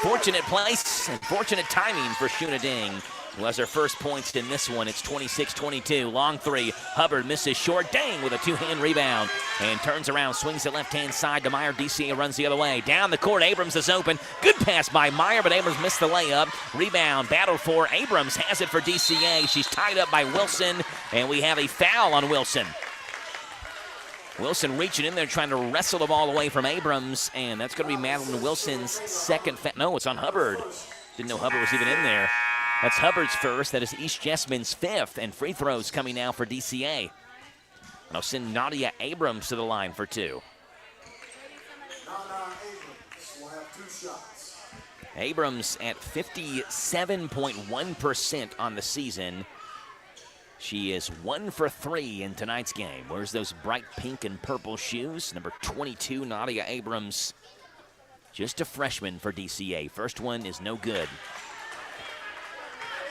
Fortunate place and fortunate timing for Shuna Dang. Was her first points in this one. It's 26-22. Long 3. Hubbard misses short. Dang with a 2-hand rebound. And turns around, swings the left-hand side to Meyer. DCA runs the other way. Down the court, Abrams is open. Good pass by Meyer, but Abrams missed the layup. Rebound, battle for Abrams. Has it for DCA. She's tied up by Wilson, and we have a foul on Wilson. Wilson reaching in there, trying to wrestle the ball away from Abrams, and that's going to be Madeline Wilson's second foul. No, it's on Hubbard. Didn't know Hubbard was even in there. That's Hubbard's first. That is East Jessamine's 5th. And free throws coming now for DCA. And I'll send Nadia Abrams to the line for 2. Abrams will have 2 shots. Abrams at 57.1% on the season. She is 1 for 3 in tonight's game. Where's those bright pink and purple shoes? Number 22, Nadia Abrams. Just a freshman for DCA. First one is no good.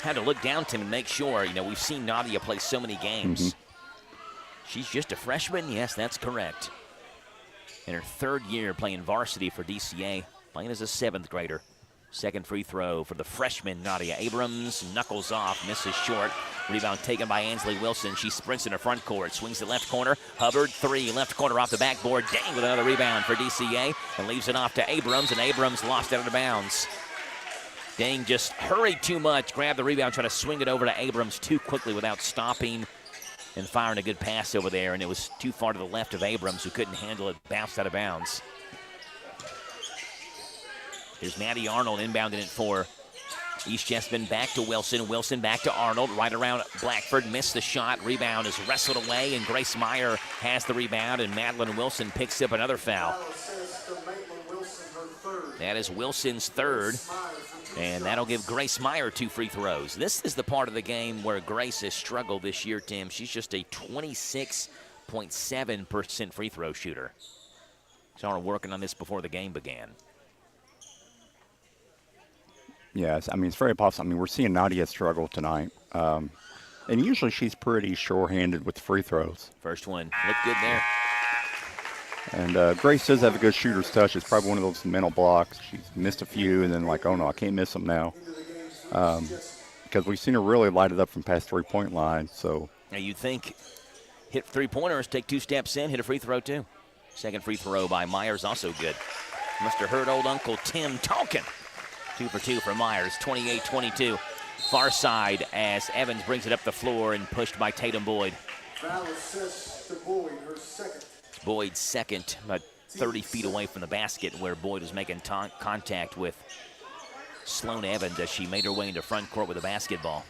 Had to look down to him and make sure. We've seen Nadia play so many games. She's just a freshman? Yes, that's correct. In her 3rd year playing varsity for DCA, playing as a 7th grader. Second free throw for the freshman, Nadia Abrams. Knuckles off, misses short. Rebound taken by Ansley Wilson. She sprints in her front court, swings to left corner. Hubbard, 3, left corner off the backboard. Dang with another rebound for DCA, and leaves it off to Abrams, and Abrams lost it out of bounds. Dang just hurried too much, grabbed the rebound, trying to swing it over to Abrams too quickly without stopping and firing a good pass over there, and it was too far to the left of Abrams, who couldn't handle it, bounced out of bounds. Here's Maddie Arnold inbounding it for East Jessamine. Back to Wilson. Wilson back to Arnold. Right around Blackford. Missed the shot. Rebound is wrestled away, and Grace Meyer has the rebound, and Madeline Wilson picks up another foul. That is Wilson's third, and that'll give Grace Meyer 2 free throws. This is the part of the game where Grace has struggled this year, Tim. She's just a 26.7% free throw shooter. Saw her working on this before the game began. Yes, I mean, it's very possible. I mean, we're seeing Nadia struggle tonight. And usually she's pretty sure-handed with free throws. First one looked good there. And Grace does have a good shooter's touch. It's probably one of those mental blocks. She's missed a few and then like, oh, no, I can't miss them now. Because we've seen her really light it up from past three-point line. So now you'd think hit three-pointers, take 2 steps in, hit a free throw too. Second free throw by Myers, also good. Must have heard old Uncle Tim talking. 2 for 2 for Myers, 28-22. Far side as Evans brings it up the floor and pushed by Tatum Boyd. Foul assist to Boyd, her second. Boyd's second, about 30 feet away from the basket where Boyd was making contact with Sloan Evans as she made her way into front court with a basketball.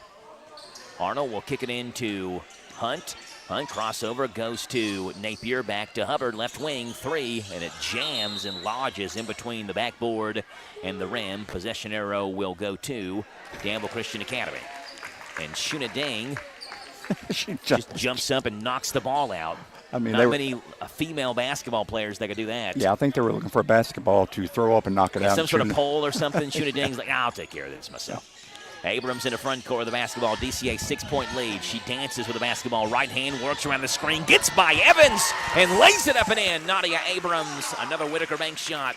Arnold will kick it into Hunt. Hunt crossover goes to Napier, back to Hubbard, left wing, 3, and it jams and lodges in between the backboard and the rim. Possession arrow will go to Danville Christian Academy. And Shuna Dang she just jumps up and knocks the ball out. I mean, not many female basketball players that could do that. Yeah, I think they were looking for a basketball to throw up and knock it out. Some sort of pole or something. Shuna Dang's like, I'll take care of this myself. Abrams in the front court of the basketball. DCA 6-point lead. She dances with the basketball. Right hand works around the screen. Gets by Evans and lays it up and in. Nadia Abrams, another Whitaker Bank shot.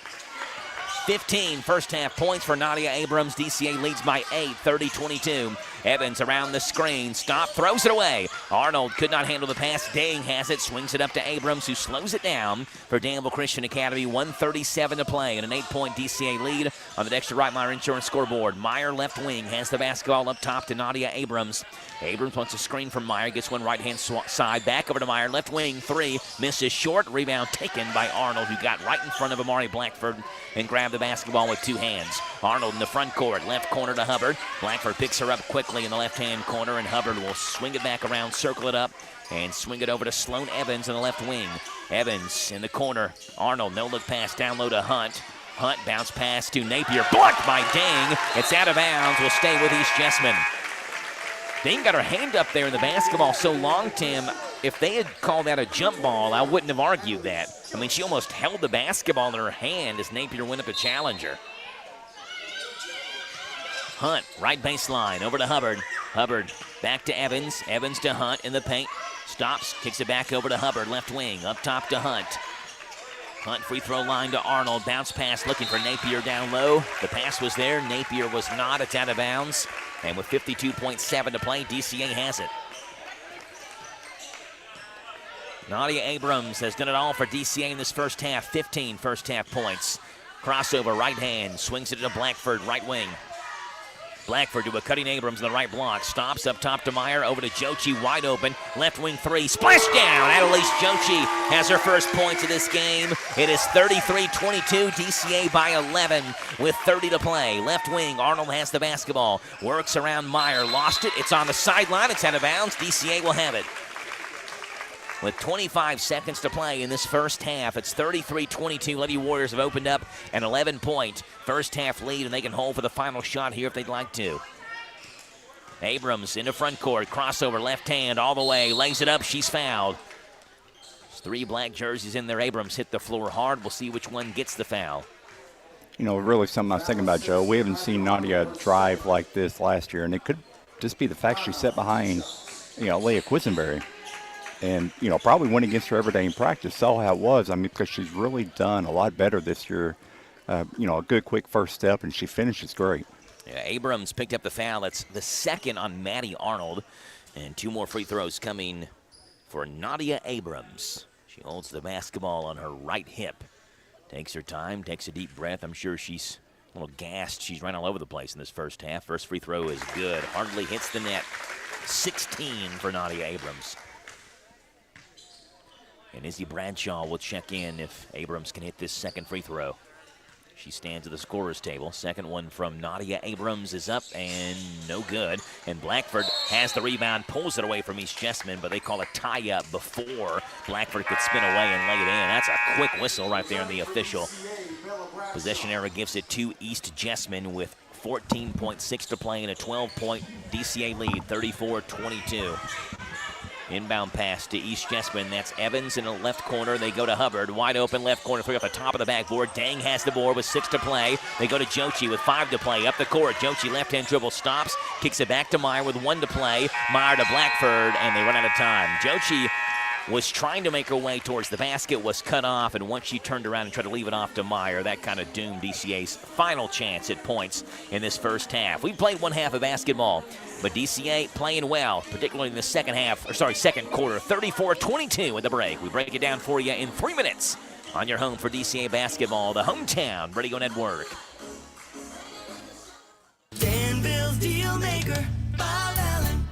15 first half points for Nadia Abrams. DCA leads by 8, 30-22. Evans around the screen. Stop, throws it away. Arnold could not handle the pass. Dang has it, swings it up to Abrams, who slows it down for Danville Christian Academy. 1:37 to play and an 8-point DCA lead on the Dexter Reitmeyer Insurance scoreboard. Meyer left wing has the basketball up top to Nadia Abrams. Abrams wants a screen from Meyer, gets one right-hand side, back over to Meyer, left wing, 3, misses short, rebound taken by Arnold, who got right in front of Amari Blackford and grabbed the basketball with 2 hands. Arnold in the front court, left corner to Hubbard. Blackford picks her up quickly in the left-hand corner, and Hubbard will swing it back around, circle it up, and swing it over to Sloan Evans in the left wing. Evans in the corner. Arnold, no-look pass down low to Hunt. Hunt bounce pass to Napier, blocked by Dang. It's out of bounds, will stay with East Jessamine. Dang got her hand up there in the basketball so long, Tim. If they had called that a jump ball, I wouldn't have argued that. I mean, she almost held the basketball in her hand as Napier went up to challenge her. Hunt, right baseline, over to Hubbard. Hubbard back to Evans. Evans to Hunt in the paint. Stops, kicks it back over to Hubbard, left wing, up top to Hunt. Hunt free throw line to Arnold. Bounce pass looking for Napier down low. The pass was there. Napier was not. It's out of bounds. And with 52.7 to play, DCA has it. Nadia Abrams has done it all for DCA in this first half. 15 first half points. Crossover, right hand. Swings it to Blackford, right wing. Blackford to a cutting Abrams in the right block. Stops up top to Meyer, over to Jochi, wide open. Left wing 3, splash down. Annalise Jochi has her first points of this game. It is 33-22, DCA by 11 with 30 to play. Left wing, Arnold has the basketball. Works around Meyer, lost it. It's on the sideline, it's out of bounds. DCA will have it. With 25 seconds to play in this first half, it's 33-22. Lady Warriors have opened up an 11-point first half lead, and they can hold for the final shot here if they'd like to. Abrams into front court, crossover, left hand all the way, lays it up, she's fouled. There's 3 black jerseys in there. Abrams hit the floor hard. We'll see which one gets the foul. You know, really something I was thinking about, Joe. We haven't seen Nadia drive like this last year, and it could just be the fact she sat behind, Leah Quisenberry. And, probably went against her every day in practice, saw how it was. I mean, because she's really done a lot better this year. A good, quick first step, and she finishes great. Yeah, Abrams picked up the foul. That's the second on Maddie Arnold. And 2 more free throws coming for Nadia Abrams. She holds the basketball on her right hip. Takes her time, takes a deep breath. I'm sure she's a little gassed. She's right all over the place in this first half. First free throw is good. Hardly hits the net. 16 for Nadia Abrams. And Izzy Bradshaw will check in if Abrams can hit this second free throw. She stands at the scorer's table. Second one from Nadia Abrams is up and no good. And Blackford has the rebound, pulls it away from East Jessamine, but they call a tie-up before Blackford could spin away and lay it in. That's a quick whistle right there in the official. Possession error gives it to East Jessamine with 14.6 to play and a 12-point DCA lead, 34-22. Inbound pass to East Jessamine. That's Evans in the left corner. They go to Hubbard. Wide open left corner. 3 off the top of the backboard. Dang has the board with 6 to play. They go to Jochi with 5 to play. Up the court. Jochi left-hand dribble stops. Kicks it back to Meyer with 1 to play. Meyer to Blackford, and they run out of time. Jochi was trying to make her way towards the basket, was cut off, and once she turned around and tried to leave it off to Meyer, that kind of doomed DCA's final chance at points in this first half. We played one half of basketball, but DCA playing well, particularly in the second quarter, 34-22 at the break. We break it down for you in 3 minutes on your home for DCA basketball, the Hometown Radio Network. Danville's Deal Maker, Bob Allen.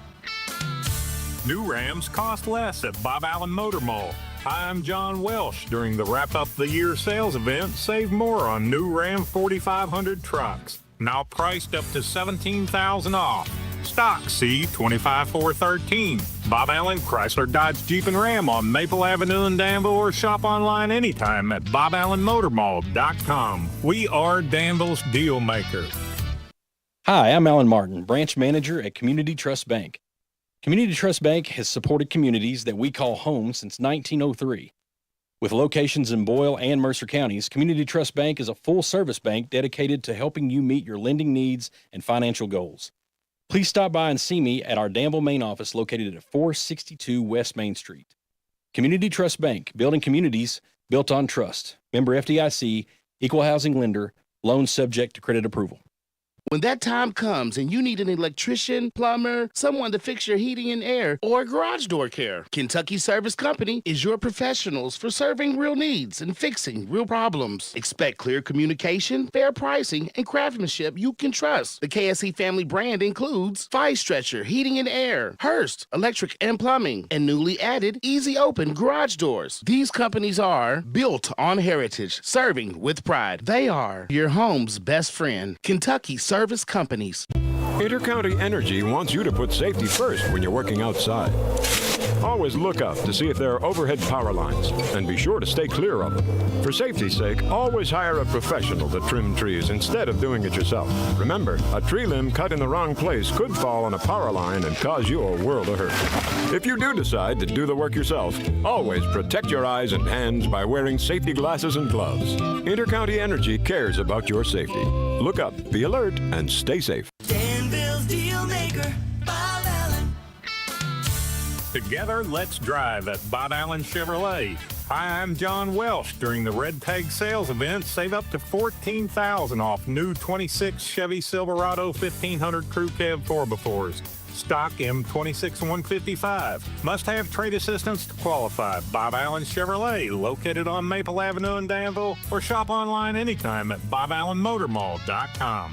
New Rams cost less at Bob Allen Motor Mall. Hi, I'm John Welsh. During the Wrap-Up the Year sales event, save more on new Ram 4500 trucks. Now priced up to $17,000 off. Stock C 25413. Bob Allen Chrysler Dodge Jeep and Ram on Maple Avenue in Danville, or shop online anytime at boballenmotormall.com. We are Danville's Deal Maker. Hi, I'm Alan Martin, branch manager at Community Trust Bank. Community Trust Bank has supported communities that we call home since 1903. With locations in Boyle and Mercer counties, Community Trust Bank is a full-service bank dedicated to helping you meet your lending needs and financial goals. Please stop by and see me at our Danville main office located at 462 West Main Street. Community Trust Bank, building communities built on trust. Member FDIC, equal housing lender, loans subject to credit approval. When that time comes and you need an electrician, plumber, someone to fix your heating and air, or garage door care, Kentucky Service Company is your professionals for serving real needs and fixing real problems. Expect clear communication, fair pricing, and craftsmanship you can trust. The KSE family brand includes Fire Stretcher, Heating and Air, Hearst, Electric and Plumbing, and newly added Easy Open Garage Doors. These companies are built on heritage, serving with pride. They are your home's best friend. Kentucky Service Companies. Intercounty Energy wants you to put safety first when you're working outside. Always look up to see if there are overhead power lines, and be sure to stay clear of them. For safety's sake, always hire a professional to trim trees instead of doing it yourself. Remember, a tree limb cut in the wrong place could fall on a power line and cause you a world of hurt. If you do decide to do the work yourself, always protect your eyes and hands by wearing safety glasses and gloves. Intercounty Energy cares about your safety. Look up, be alert, and stay safe. Danville's Deal Maker, Bob Allen. Together, let's drive at Bob Allen Chevrolet. Hi, I'm John Welsh. During the Red Tag sales event, save up to $14,000 off new 26 Chevy Silverado 1500 Crew Cab 4x4s. Stock M26 155. Must have trade assistance to qualify. Bob Allen Chevrolet, located on Maple Avenue in Danville, or shop online anytime at boballenmotormall.com.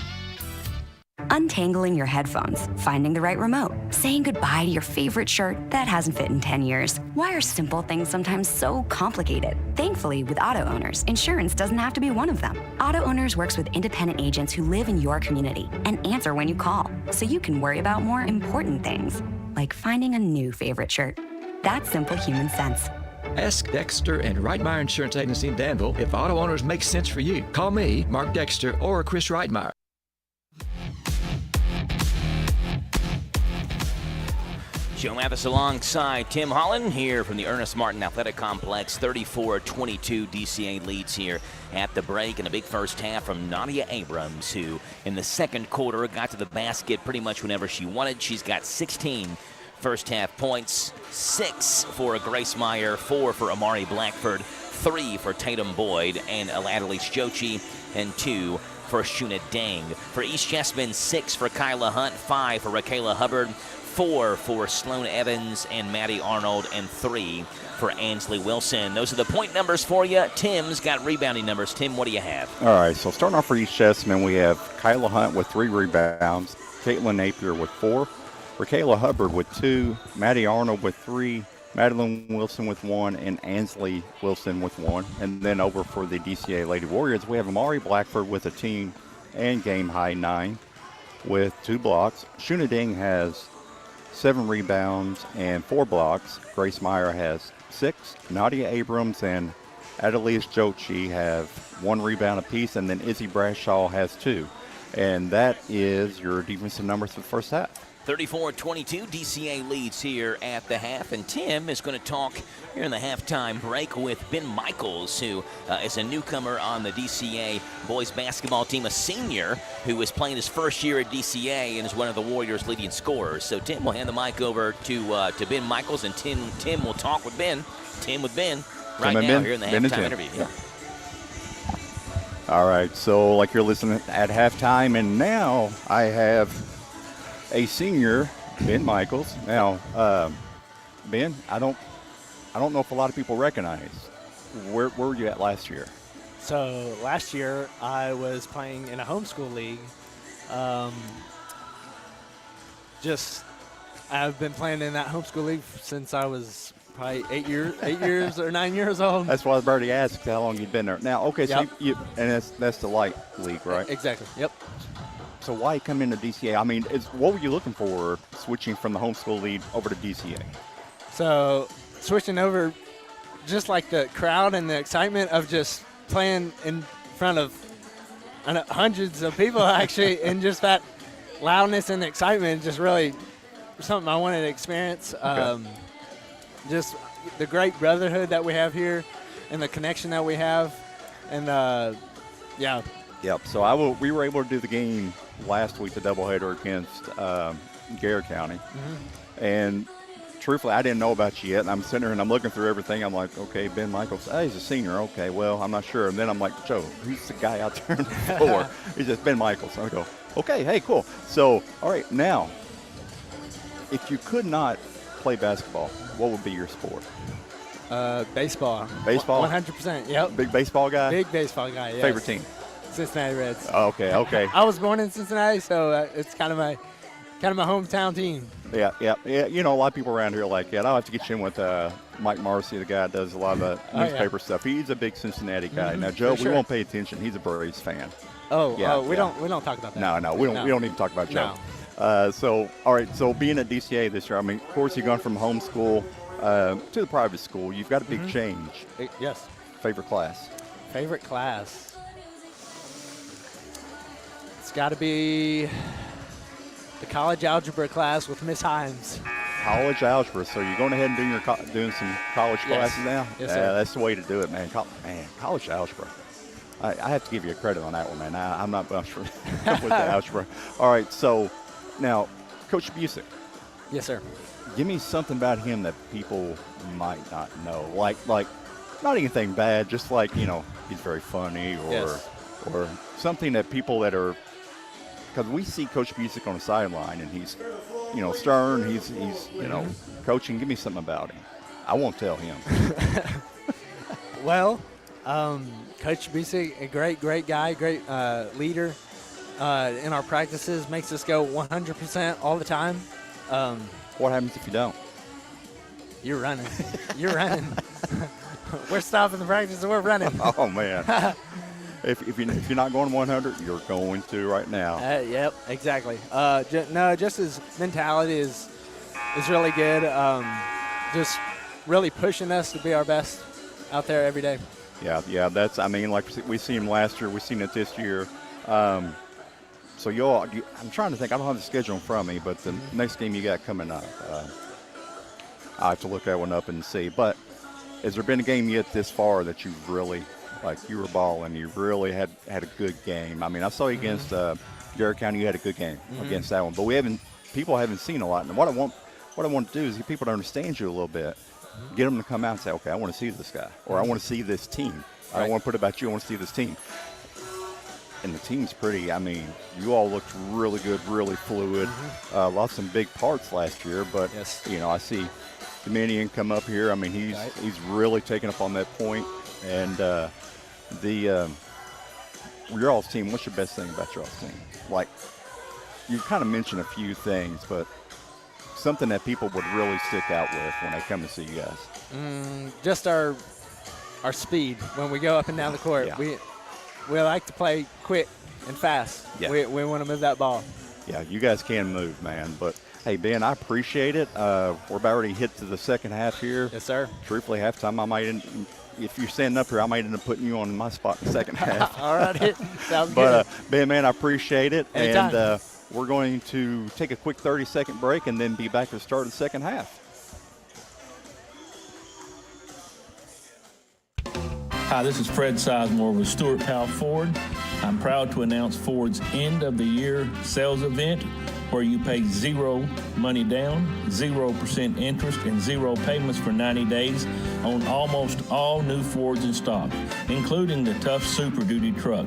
Untangling your headphones, finding the right remote, saying goodbye to your favorite shirt that hasn't fit in 10 years. Why are simple things sometimes so complicated? Thankfully, with Auto Owners, insurance doesn't have to be one of them. Auto Owners works with independent agents who live in your community and answer when you call, so you can worry about more important things, like finding a new favorite shirt. That's simple human sense. Ask Dexter and Reitmeyer Insurance Agency in Danville if Auto Owners makes sense for you. Call me, Mark Dexter, or Chris Reitmeyer. Joe Mathis alongside Tim Holland here from the Ernest Martin Athletic Complex. 34-22 DCA leads here at the break, and a big first half from Nadia Abrams, who in the second quarter got to the basket pretty much whenever she wanted. She's got 16 first half points, 6 for Grace Meyer, 4 for Amari Blackford, 3 for Tatum Boyd and Aladelice Jochi, and 2 for Shuna Dang. For East Jessamine, 6 for Kyla Hunt, 5 for Rakayla Hubbard, 4 for Sloan Evans and Maddie Arnold, and 3 for Ansley Wilson. Those are the point numbers for you. Tim's got rebounding numbers. Tim, what do you have? All right, so starting off for East Jessamine, we have Kyla Hunt with 3 rebounds, Caitlin Napier with 4, Rakayla Hubbard with 2, Maddie Arnold with 3, Madeline Wilson with 1, and Ansley Wilson with 1. And then over for the DCA Lady Warriors, we have Amari Blackford with a team and game high 9 with 2 blocks. Shuna Ding has 7 rebounds and 4 blocks. Grace Meyer has 6. Nadia Abrams and Adelise Jochi have 1 rebound apiece, and then Izzy Brashaw has 2. And that is your defensive numbers for the first half. 34-22, DCA leads here at the half, and Tim is going to talk here in the halftime break with Ben Michaels, who is a newcomer on the DCA boys basketball team, a senior who is playing his first year at DCA and is one of the Warriors' leading scorers. So Tim will hand the mic over to Ben Michaels, and Tim will talk with Ben. Tim with Ben right now here in the halftime interview. Yeah. All right, so like you're listening at halftime, and now I have a senior, Ben Michaels. Now, Ben, I don't know if a lot of people recognize. Where were you at last year? So last year I was playing in a homeschool league. I've been playing in that homeschool league since I was probably 8 years or 9 years old. That's why I already asked how long you'd been there. Now, okay, so Yep. and that's the light league, right? Exactly. Yep. So why come into DCA? I mean, what were you looking for switching from the homeschool league over to DCA? So switching over, just like the crowd and the excitement of just playing in front of hundreds of people actually, and just that loudness and excitement, just really something I wanted to experience. Okay. Just the great brotherhood that we have here and the connection that we have. And, yeah. Yep. So we were able to do the game last week, the doubleheader against Garrett County. Mm-hmm. And truthfully, I didn't know about you yet. And I'm sitting there and I'm looking through everything. I'm like, okay, Ben Michaels, he's a senior. Okay, well, I'm not sure. And then I'm like, Joe, who's the guy out there on the floor? He says, Ben Michaels. I go, okay, hey, cool. So, all right, now, if you could not play basketball, what would be your sport? Baseball. Baseball? 100%, yep. Big baseball guy? Big baseball guy, yes. Favorite team? Cincinnati Reds. Okay. I was born in Cincinnati, so it's kind of my hometown team. Yeah. You know, a lot of people around here are like, I'll have to get you in with Mike Marcy, the guy that does a lot of the newspaper stuff. He's a big Cincinnati guy. Mm-hmm. Now, Joe, sure. We won't pay attention. He's a Braves fan. We don't talk about that. No, we don't even talk about Joe. No. So, all right. So, being at DCA this year, I mean, of course, you've gone from homeschool to the private school. You've got a big change. Yes. Favorite class? Favorite class? It's got to be the college algebra class with Miss Himes. College algebra. So you're going ahead and doing some college classes now? Yes, sir. That's the way to do it, man. College algebra. I have to give you a credit on that one, man. I'm not much with the algebra. All right, so now, Coach Busick. Yes, sir. Give me something about him that people might not know. Like not anything bad, just like, he's very funny or something that people that are, because we see Coach Busick on the sideline and he's, stern, he's coaching. Give me something about him. I won't tell him. Well, Coach Busick, a great guy, great leader in our practices, makes us go 100% all the time. What happens if you don't? You're running. We're stopping the practice and we're running. Oh, man. If you're not going 100, you're going to right now. Yep, exactly. Just his mentality is really good. Just really pushing us to be our best out there every day. Yeah. That's, like we seen him last year, we've seen it this year. So I'm trying to think. I don't have the schedule in front of me, but the next game you got coming up, I have to look that one up and see. But has there been a game yet this far that you really, you were balling, you really had a good game? I saw you against Garrett County. You had a good game against that one, but people haven't seen a lot. And what I want to do is get people to understand you a little bit, get them to come out and say, okay, I want to see this guy, or I want to see this team. I don't want to put it about you. I want to see this team. And the team's pretty. You all looked really good, really fluid. Lost some big parts last year, but I see Dominion come up here. He's really taken up on that point. And your all's team. What's your best thing about your all's team? You kind of mentioned a few things, but something that people would really stick out with when they come to see you guys? Just our speed when we go up and down the court. Yeah. We like to play quick and fast. Yeah. We want to move that ball. Yeah, you guys can move, man. But, hey, Ben, I appreciate it. We're about ready to hit to the second half here. Yes, sir. Truthfully, halftime, I might if you're standing up here, I might end up putting you on my spot in the second half. All right. Sounds but, good. Ben, man, I appreciate it. Anytime. And we're going to take a quick 30-second break and then be back to the start of the second half. Hi, this is Fred Sizemore with Stuart Powell Ford. I'm proud to announce Ford's end of the year sales event where you pay zero money down, 0% interest, and zero payments for 90 days on almost all new Fords in stock, including the Tough Super Duty truck.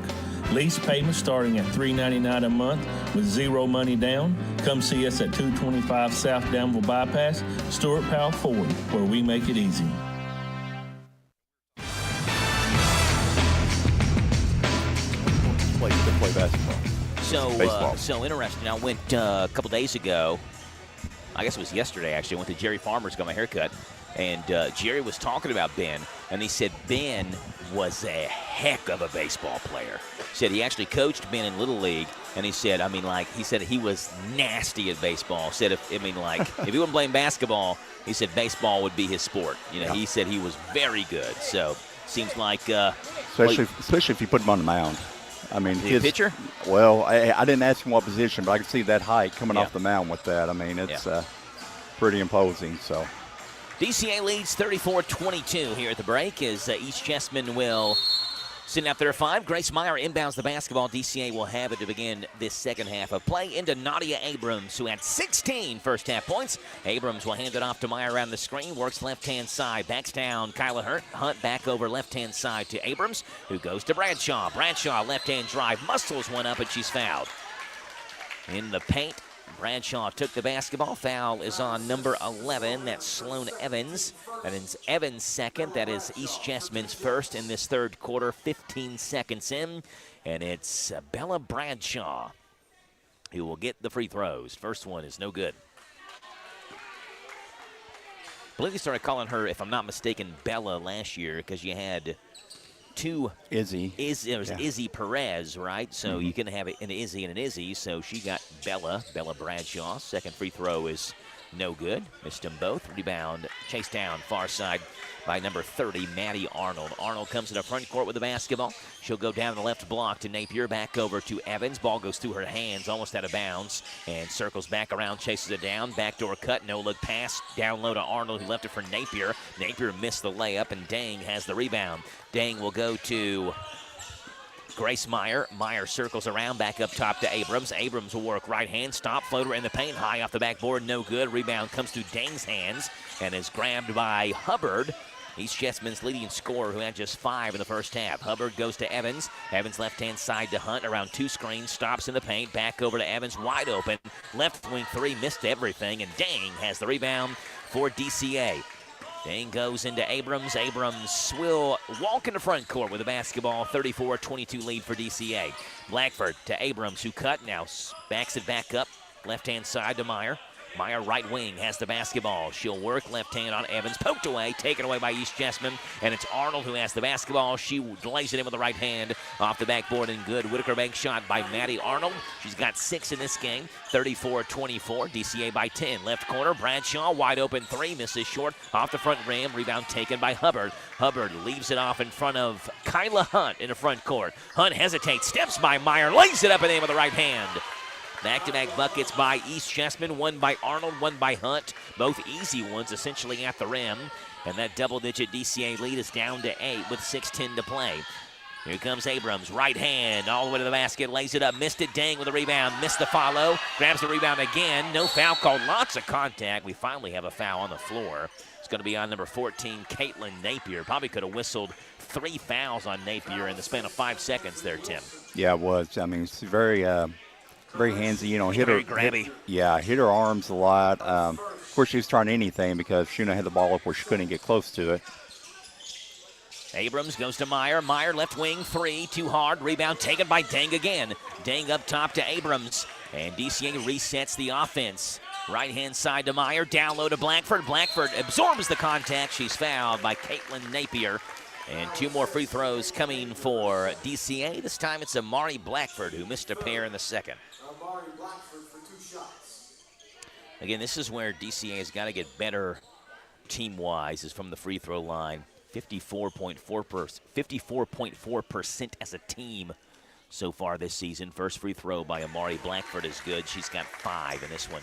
Lease payments starting at $399 a month with zero money down. Come see us at 225 South Danville Bypass, Stuart Powell Ford, where we make it easy. Play basketball. So interesting. I went a couple days ago, I guess it was yesterday actually, I went to Jerry Farmer's, got my hair cut, and Jerry was talking about Ben, and he said Ben was a heck of a baseball player. He said he actually coached Ben in Little League, and he said, he said he was nasty at baseball. Said if he wasn't playing basketball, he said baseball would be his sport. Yeah. He said he was very good. So seems like especially if you put him on the mound. I mean, his pitcher? Well, I didn't ask him what position, but I could see that height coming off the mound with that. I mean, it's pretty imposing. So DCA leads 34-22 here at the break as East Chessman will send out their 5. Grace Meyer inbounds the basketball. DCA will have it to begin this second half of play into Nadia Abrams, who had 16 first half points. Abrams will hand it off to Meyer around the screen, works left-hand side, backs down Kyla Hunt back over left-hand side to Abrams, who goes to Bradshaw. Bradshaw, left-hand drive, muscles one up, and she's fouled. In the paint, Bradshaw took the basketball. Foul is on number 11. That's Sloan Evans. That is Evans' second. That is East Chessman's first in this third quarter, 15 seconds in. And it's Bella Bradshaw who will get the free throws. First one is no good. I believe they started calling her, if I'm not mistaken, Bella last year because you had Izzy. There was Izzy Perez, right? So you can have an Izzy and an Izzy. So she got Bella Bradshaw. Second free throw is no good. Missed them both. Rebound chased down far side by number 30, Maddie Arnold. Arnold comes to the front court with the basketball. She'll go down the left block to Napier, back over to Evans. Ball goes through her hands, almost out of bounds, and circles back around, chases it down. Backdoor cut, no-look pass, down low to Arnold, who left it for Napier. Napier missed the layup, and Dang has the rebound. Dang will go to Grace Meyer. Meyer circles around, back up top to Abrams. Abrams will work right hand, stop, floater in the paint, high off the backboard, no good. Rebound comes to Dang's hands and is grabbed by Hubbard. East Chessman's leading scorer, who had just 5 in the first half. Hubbard goes to Evans. Evans left-hand side to Hunt, around 2 screens, stops in the paint, back over to Evans, wide open. Left wing 3, missed everything, and Dang has the rebound for DCA. Dang goes into Abrams. Abrams will walk in the front court with the basketball. 34-22 lead for DCA. Blackford to Abrams, who cut now, backs it back up. Left-hand side to Meyer. Meyer, right wing, has the basketball. She'll work left hand on Evans. Poked away, taken away by East Chessman. And it's Arnold who has the basketball. She lays it in with the right hand off the backboard and good. Whitaker bank shot by Maddie Arnold. She's got 6 in this game. 34-24. DCA by 10. Left corner, Bradshaw, wide open 3. Misses short off the front rim. Rebound taken by Hubbard. Hubbard leaves it off in front of Kyla Hunt in the front court. Hunt hesitates, steps by Meyer, lays it up and in with the right hand. Back-to-back buckets by East Chessman, one by Arnold, one by Hunt. Both easy ones essentially at the rim. And that double-digit DCA lead is down to 8 with 6:10 to play. Here comes Abrams, right hand, all the way to the basket, lays it up, missed it, Dang with a rebound, missed the follow, grabs the rebound again, no foul called, lots of contact. We finally have a foul on the floor. It's going to be on number 14, Caitlin Napier. Probably could have whistled 3 fouls on Napier in the span of 5 seconds there, Tim. Yeah, it was. I mean, it's very handsy, hit her. Very grabby. Hit her arms a lot. Of course, she was trying anything because Shuna had the ball up where she couldn't get close to it. Abrams goes to Meyer. Meyer left wing 3, too hard. Rebound taken by Dang again. Dang up top to Abrams. And DCA resets the offense. Right-hand side to Meyer, down low to Blackford. Blackford absorbs the contact. She's fouled by Caitlin Napier. And 2 more free throws coming for DCA. This time it's Amari Blackford who missed a pair in the second. Amari Blackford for 2 shots. Again, this is where DCA has got to get better team-wise, is from the free throw line. 54.4% as a team so far this season. First free throw by Amari Blackford is good. She's got 5 in this one.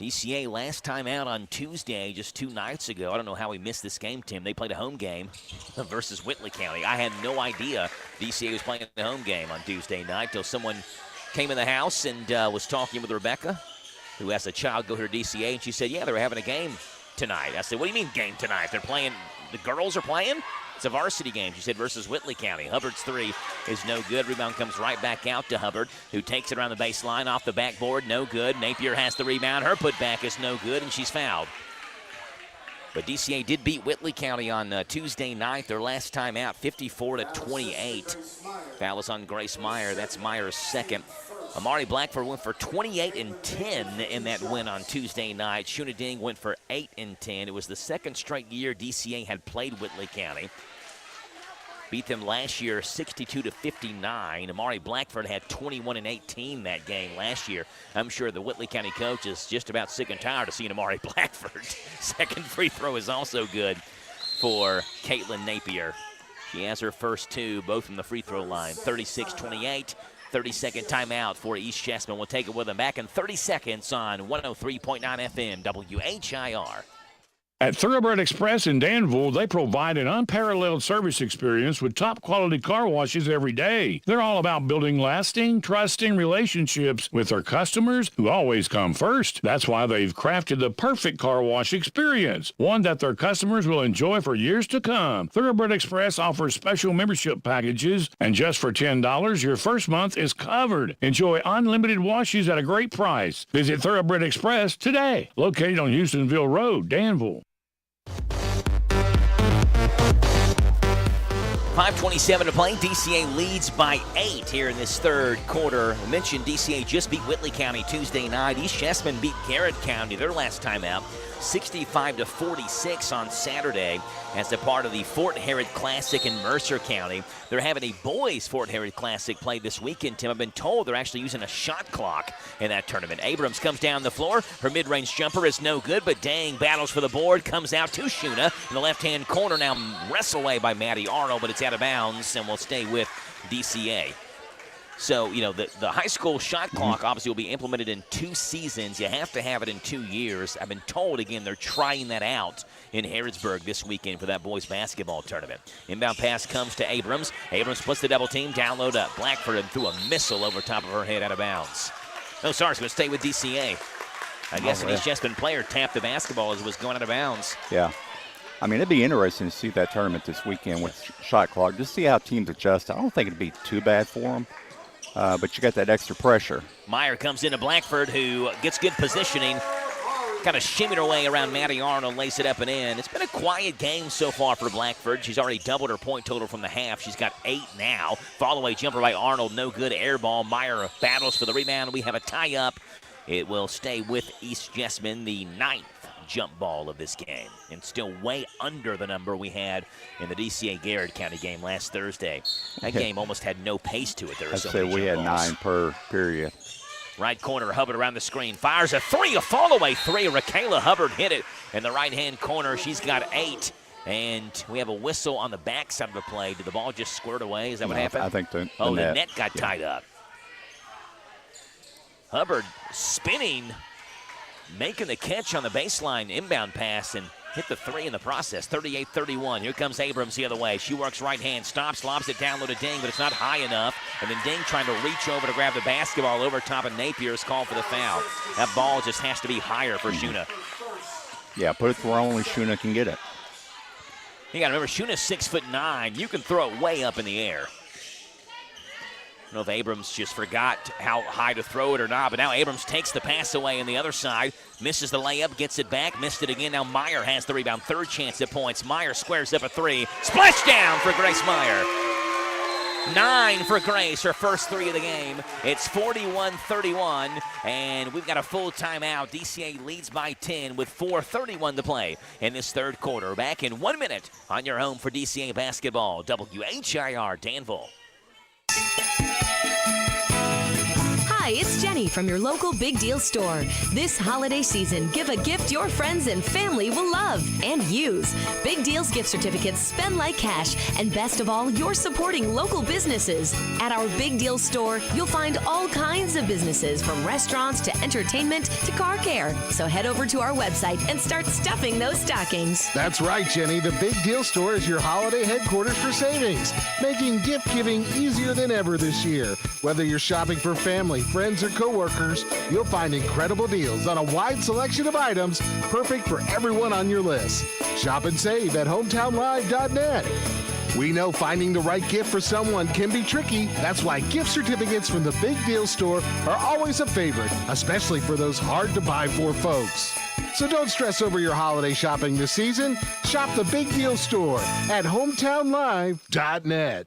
DCA last time out on Tuesday, just 2 nights ago. I don't know how we missed this game, Tim. They played a home game versus Whitley County. I had no idea DCA was playing a home game on Tuesday night till someone came in the house and was talking with Rebecca, who has a child go here to DCA, and she said, yeah, they're having a game tonight. I said, what do you mean game tonight? They're playing, the girls are playing? It's a varsity game, she said, versus Whitley County. Hubbard's 3 is no good. Rebound comes right back out to Hubbard, who takes it around the baseline off the backboard. No good. Napier has the rebound. Her putback is no good, and she's fouled. But DCA did beat Whitley County on Tuesday night, their last time out, 54-28. Foul is on Grace Meyer. That's Meyer's second. Amari Blackford went for 28 and 10 in that win on Tuesday night. Shuna Ding went for 8 and 10. It was the second straight year DCA had played Whitley County. Beat them last year 62-59. Amari Blackford had 21 and 18 that game last year. I'm sure the Whitley County coach is just about sick and tired of seeing Amari Blackford. Second free throw is also good for Caitlin Napier. She has her first 2, both from the free throw line. 36-28. 30-second timeout for East Chessman. We'll take it with them back in 30 seconds on 103.9 FM WHIR. At Thoroughbred Express in Danville, they provide an unparalleled service experience with top-quality car washes every day. They're all about building lasting, trusting relationships with their customers who always come first. That's why they've crafted the perfect car wash experience, one that their customers will enjoy for years to come. Thoroughbred Express offers special membership packages, and just for $10, your first month is covered. Enjoy unlimited washes at a great price. Visit Thoroughbred Express today, located on Houstonville Road, Danville. 5:27 to play. DCA leads by 8 here in this third quarter. I mentioned DCA just beat Whitley County Tuesday night. East Chessman beat Garrett County their last time out, 65-46 on Saturday as a part of the Fort Herod Classic in Mercer County. They're having a boys Fort Herod Classic played this weekend, Tim. I've been told they're actually using a shot clock in that tournament. Abrams comes down the floor. Her mid-range jumper is no good, but Dang battles for the board, comes out to Shuna in the left-hand corner. Now wrestled away by Maddie Arnold, but it's out of bounds and will stay with DCA. So, you know, the high school shot clock obviously will be implemented in 2 seasons. You have to have it in 2 years. I've been told, again, they're trying that out in Harrodsburg this weekend for that boys basketball tournament. Inbound pass comes to Abrams. Abrams puts the double team, down low to Blackford, and threw a missile over top of her head out of bounds. No, sorry, it's going to stay with DCA. I guess an East Chessman player tapped the basketball as it was going out of bounds. Yeah. I mean, it'd be interesting to see that tournament this weekend with shot clock, just see how teams adjust. I don't think it'd be too bad for them. But you got that extra pressure. Meyer comes into Blackford, who gets good positioning. Kind of shimmied her way around Maddie Arnold, lays it up and in. It's been a quiet game so far for Blackford. She's already doubled her point total from the half. She's got 8 now. Fall-away jumper by Arnold, no good. Air ball. Meyer battles for the rebound. We have a tie-up. It will stay with East Chessman, the 9th jump ball of this game, and still way under the number we had in the DCA Garrett County game last Thursday. That game almost had no pace to it. There were so many we had jump balls. 9 per period. Right corner, Hubbard around the screen, fires a 3, a fall-away 3. Raquela Hubbard hit it in the right-hand corner. She's got 8, and we have a whistle on the backside of the play. Did the ball just squirt away? Is that what happened? I think the net got tied up. Hubbard spinning, making the catch on the baseline inbound pass and hit the 3 in the process. 38-31. Here comes Abrams the other way. She works right hand, stops, lobs it down low to Ding, but it's not high enough. And then Ding trying to reach over to grab the basketball over top of Napier's call for the foul. That ball just has to be higher for Shuna. Yeah, put it to where only Shuna can get it. You got to remember, Shuna's 6'9". You can throw it way up in the air. I don't know if Abrams just forgot how high to throw it or not, but now Abrams takes the pass away on the other side, misses the layup, gets it back, missed it again. Now Meyer has the rebound, 3rd chance at points. Meyer squares up a 3. Splash down for Grace Meyer. 9 for Grace, her first 3 of the game. It's 41-31, and we've got a full timeout. DCA leads by 10 with 4:31 to play in this third quarter. Back in 1 minute on your home for DCA basketball, WHIR Danville. Hi, it's Jenny from your local Big Deal store. This holiday season, give a gift your friends and family will love and use. Big Deal's gift certificates spend like cash, and best of all, you're supporting local businesses. At our Big Deal store, you'll find all kinds of businesses, from restaurants to entertainment to car care. So head over to our website and start stuffing those stockings. That's right, Jenny. The Big Deal store is your holiday headquarters for savings, making gift giving easier than ever this year. Whether you're shopping for family, friends, or coworkers, you'll find incredible deals on a wide selection of items perfect for everyone on your list. Shop and save at hometownlive.net. We know finding the right gift for someone can be tricky. That's why gift certificates from the Big Deal store are always a favorite, especially for those hard-to-buy-for folks. So don't stress over your holiday shopping this season. Shop the Big Deal store at hometownlive.net.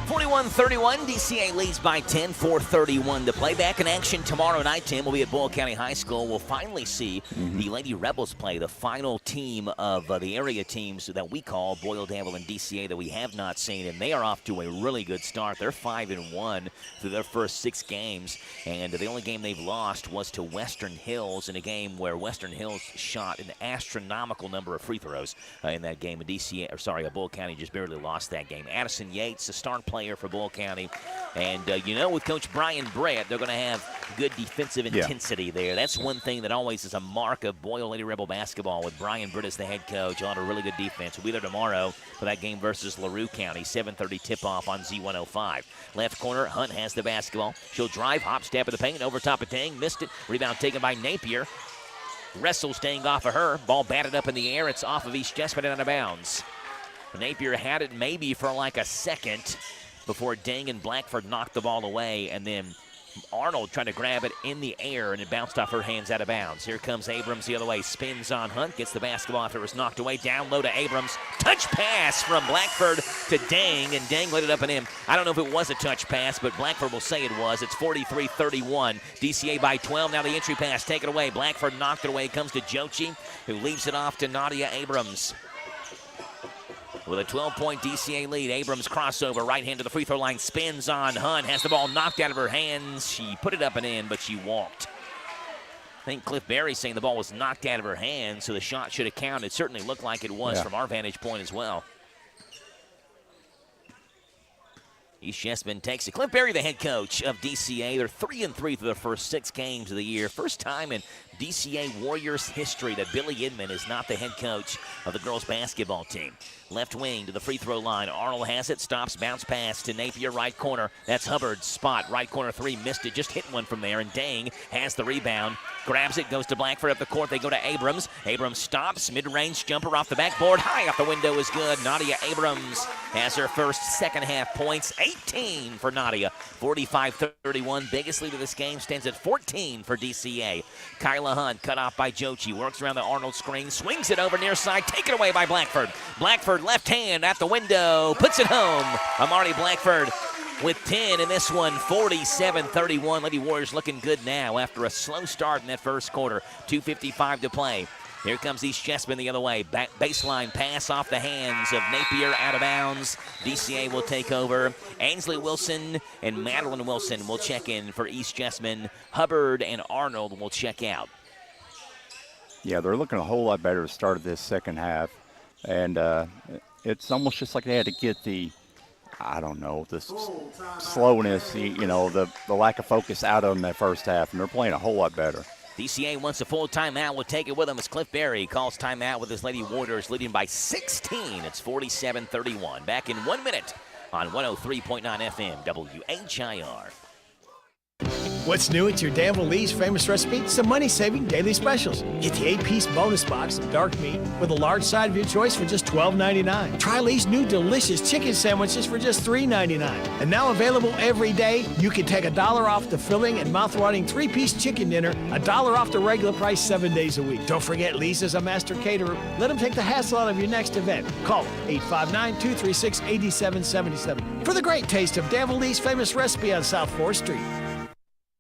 41-31, DCA leads by 10, 4:31 to play. Back in action tomorrow night, Tim. We'll be at Boyle County High School. We'll finally see the Lady Rebels play, the final team of the area teams that we call Boyle, Danville, and DCA that we have not seen, and they are off to a really good start. They're 5-1 through their first 6 games, and the only game they've lost was to Western Hills in a game where Western Hills shot an astronomical number of free throws in that game. Boyle County just barely lost that game. Addison Yates, the star player for Boyle County. And, with Coach Brian Brett, they're going to have good defensive intensity there. That's one thing that always is a mark of Boyle Lady Rebel basketball with Brian Brett as the head coach. A lot of really good defense. We'll be there tomorrow for that game versus LaRue County. 7:30 tip-off on Z105. Left corner, Hunt has the basketball. She'll drive, hop, step in the paint, over top of Dang. Missed it. Rebound taken by Napier. Wrestle staying off of her. Ball batted up in the air. It's off of East Jessamine and out of bounds. Napier had it maybe for like a second before Dang and Blackford knocked the ball away, and then Arnold trying to grab it in the air, and it bounced off her hands out of bounds. Here comes Abrams the other way, spins on Hunt, gets the basketball after it was knocked away, down low to Abrams. Touch pass from Blackford to Dang, and Dang let it up and in. I don't know if it was a touch pass, but Blackford will say it was. It's 43-31. DCA by 12. Now the entry pass taken away. Blackford knocked it away. Comes to Jochi, who leaves it off to Nadia Abrams. With a 12-point DCA lead, Abrams crossover, right hand to the free throw line, spins on Hunt, has the ball knocked out of her hands. She put it up and in, but she walked. I think Cliff Berry saying the ball was knocked out of her hands, so the shot should have counted. It certainly looked like it was from our vantage point as well. East Jessamine takes it. Cliff Berry, the head coach of DCA. They're 3-3 through their first 6 games of the year. First time in DCA Warriors history that Billy Inman is not the head coach of the girls basketball team. Left wing to the free throw line. Arnold has it, stops, bounce pass to Napier, right corner. That's Hubbard's spot. Right corner 3, missed it, just hit one from there, and Dang has the rebound. Grabs it, goes to Blackford up the court. They go to Abrams. Abrams stops, mid-range jumper off the backboard. High off the window is good. Nadia Abrams has her first second half points. 18 for Nadia. 45-31. Biggest lead of this game stands at 14 for DCA. Kyla Hunt cut off by Jochi. Works around the Arnold screen. Swings it over near side. Taken away by Blackford. Blackford left hand at the window. Puts it home. Amari Blackford with 10 in this one. 47-31. Lady Warriors looking good now after a slow start in that first quarter. 2:55 to play. Here comes East Jessamine the other way. Back baseline pass off the hands of Napier, out of bounds. DCA will take over. Ainsley Wilson and Madeline Wilson will check in for East Jessamine. Hubbard and Arnold will check out. Yeah, they're looking a whole lot better to start this second half. And it's almost just like they had to get the slowness, the lack of focus out of them that first half, and they're playing a whole lot better. DCA wants a full timeout. We'll take it with him as Cliff Berry calls timeout with his Lady Warriors leading by 16. It's 47-31. Back in 1 minute on 103.9 FM, WHIR. What's new at your Danville Lee's Famous Recipe? Some money-saving daily specials. Get the 8-piece bonus box of dark meat with a large side of your choice for just $12.99. Try Lee's new delicious chicken sandwiches for just $3.99. And now available every day, you can take $1 off the filling and mouth-watering 3-piece chicken dinner, $1 off the regular price 7 days a week. Don't forget, Lee's is a master caterer. Let them take the hassle out of your next event. Call 859-236-8777 for the great taste of Danville Lee's Famous Recipe on South 4th Street.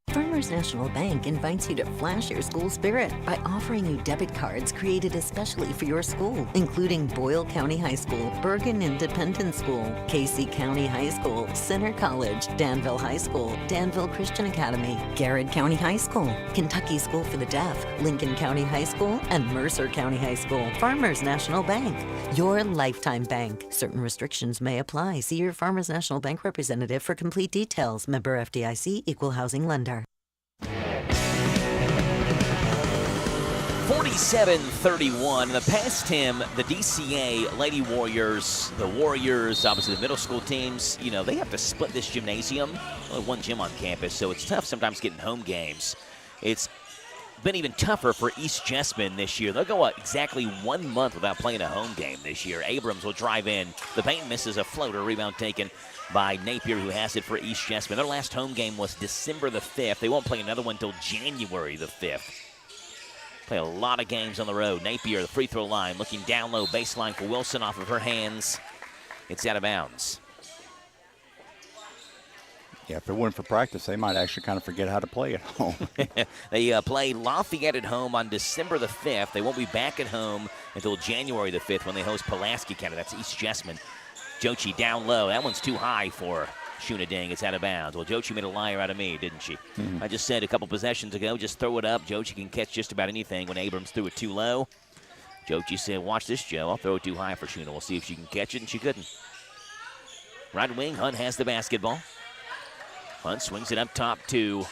Farmers National Bank invites you to flash your school spirit by offering you debit cards created especially for your school, including Boyle County High School, Bergen Independent School, Casey County High School, Center College, Danville High School, Danville Christian Academy, Garrett County High School, Kentucky School for the Deaf, Lincoln County High School, and Mercer County High School. Farmers National Bank, your lifetime bank. Certain restrictions may apply. See your Farmers National Bank representative for complete details. Member FDIC, Equal Housing Lender. 47-31. In the past, Tim, the DCA Lady Warriors, the Warriors, obviously the middle school teams, you know, they have to split this gymnasium. Only one gym on campus, so it's tough sometimes getting home games. It's been even tougher for East Jessamine this year. They'll go exactly 1 month without playing a home game this year. Abrams will drive in. The paint misses a floater. Rebound taken by Napier, who has it for East Jessamine. Their last home game was December the 5th. They won't play another one until January the 5th. Play a lot of games on the road. Napier, the free throw line, looking down low, baseline for Wilson off of her hands. It's out of bounds. Yeah, if it weren't for practice, they might actually kind of forget how to play at home. They play Lafayette at home on December the 5th. They won't be back at home until January the 5th when they host Pulaski County. That's East Jessamine. Jochi down low. That one's too high for Shuna Dang. It's out of bounds. Well, Jochi made a liar out of me, didn't she? Mm-hmm. I just said a couple possessions ago, just throw it up. Jochi can catch just about anything. When Abrams threw it too low, Jochi said, watch this, Joe. I'll throw it too high for Shuna. We'll see if she can catch it, and she couldn't. Right wing, Hunt has the basketball. Hunt swings it up top to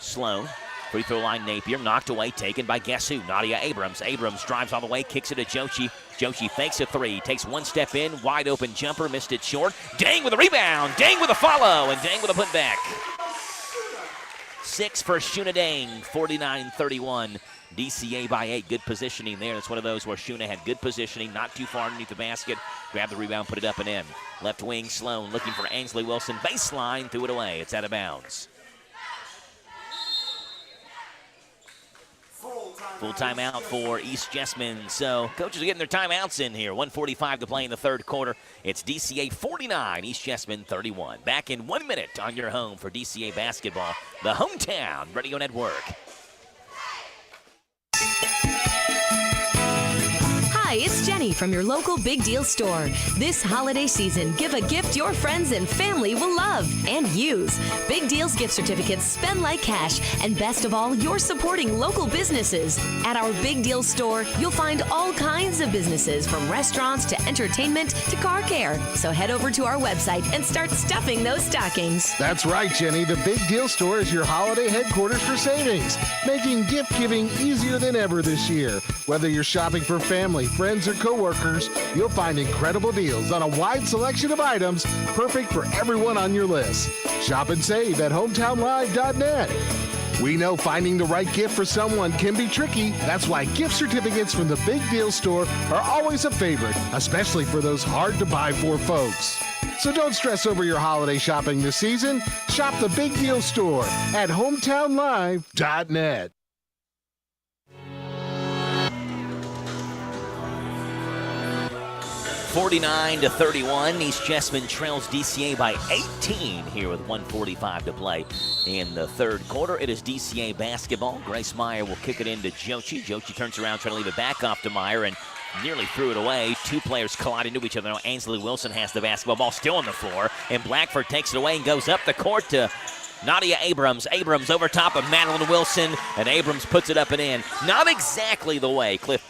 Sloan. Free throw line, Napier, knocked away, taken by guess who? Nadia Abrams. Abrams drives all the way, kicks it to Jochi. Jochi fakes a three, takes one step in, wide open jumper, missed it short. Dang with a rebound, Dang with a follow, and Dang with a putback. 6 for Shuna Dang, 49-31. DCA by 8, good positioning there. That's one of those where Shuna had good positioning, not too far underneath the basket. Grabbed the rebound, put it up and in. Left wing, Sloan looking for Ainsley Wilson. Baseline, threw it away. It's out of bounds. Full timeout for East Jessamine. So coaches are getting their timeouts in here. 1:45 to play in the third quarter. It's DCA 49, East Jessamine 31. Back in 1 minute on your home for DCA basketball, the Hometown Radio Network. Hi, it's Jenny from your local Big Deal store. This holiday season, give a gift your friends and family will love and use. Big Deal's gift certificates spend like cash, and best of all, you're supporting local businesses. At our Big Deal store, you'll find all kinds of businesses, from restaurants to entertainment to car care. So head over to our website and start stuffing those stockings. That's right, Jenny. The Big Deal store is your holiday headquarters for savings, making gift giving easier than ever this year. Whether you're shopping for family, friends, or coworkers, you'll find incredible deals on a wide selection of items perfect for everyone on your list. Shop and save at hometownlive.net. We know finding the right gift for someone can be tricky. That's why gift certificates from the Big Deal store are always a favorite, especially for those hard-to-buy-for folks. So don't stress over your holiday shopping this season. Shop the Big Deal store at hometownlive.net. 49-31. East Jessamine trails DCA by 18 here with 1:45 to play in the third quarter. It is DCA basketball. Grace Meyer will kick it into Jochi. Jochi turns around, trying to leave it back off to Meyer, and nearly threw it away. Two players collide into each other. Now Ainsley Wilson has the basketball. Ball still on the floor, and Blackford takes it away and goes up the court to Nadia Abrams. Abrams over top of Madeline Wilson, and Abrams puts it up and in. Not exactly the way Cliff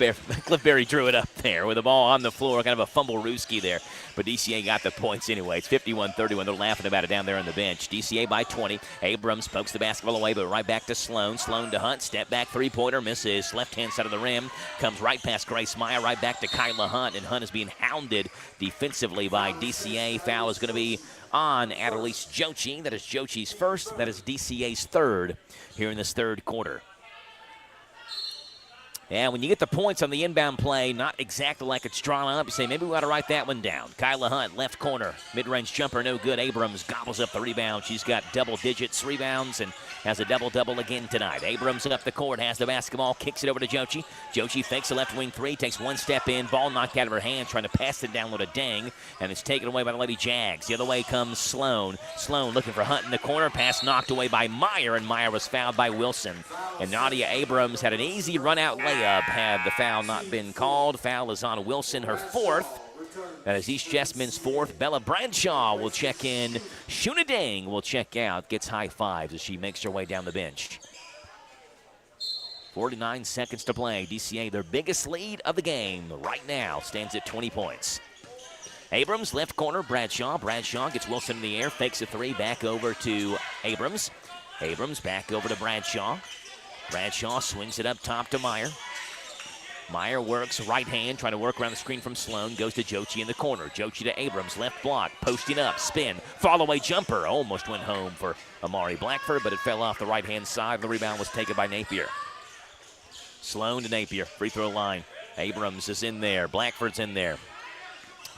Berry drew it up there with the ball on the floor. Kind of a fumble-rooski there. But DCA got the points anyway. It's 51-31. They're laughing about it down there on the bench. DCA by 20. Abrams pokes the basketball away, but right back to Sloan. Sloan to Hunt. Step back three-pointer. Misses. Left-hand side of the rim. Comes right past Grace Meyer. Right back to Kyla Hunt. And Hunt is being hounded defensively by DCA. Foul is going to be on Annalise Jochi. That is Jochi's first. That is DCA's third here in this third quarter. And when you get the points on the inbound play, not exactly like it's drawn up, you say maybe we ought to write that one down. Kyla Hunt, left corner, mid-range jumper, no good. Abrams gobbles up the rebound. She's got double digits rebounds and has a double-double again tonight. Abrams up the court, has the basketball, kicks it over to Jochi. Jochi fakes a left wing three, takes one step in, ball knocked out of her hand, trying to pass it down with a ding, and it's taken away by the Lady Jags. The other way comes Sloan. Sloan looking for Hunt in the corner, pass knocked away by Meyer, and Meyer was fouled by Wilson. And Nadia Abrams had an easy run-out layup had the foul not been called. Foul is on Wilson, her fourth. That is East Jessamyn's fourth. Bella Bradshaw will check in. Shuna Dang will check out, gets high fives as she makes her way down the bench. 49 seconds to play. DCA, their biggest lead of the game right now, stands at 20 points. Abrams, left corner, Bradshaw. Bradshaw gets Wilson in the air, fakes a three, back over to Abrams. Abrams back over to Bradshaw. Bradshaw swings it up top to Meyer. Meyer works right hand, trying to work around the screen from Sloan. Goes to Jochi in the corner. Jochi to Abrams, left block, posting up, spin, fall away jumper. Almost went home for Amari Blackford, but it fell off the right-hand side. The rebound was taken by Napier. Sloan to Napier, free throw line. Abrams is in there. Blackford's in there.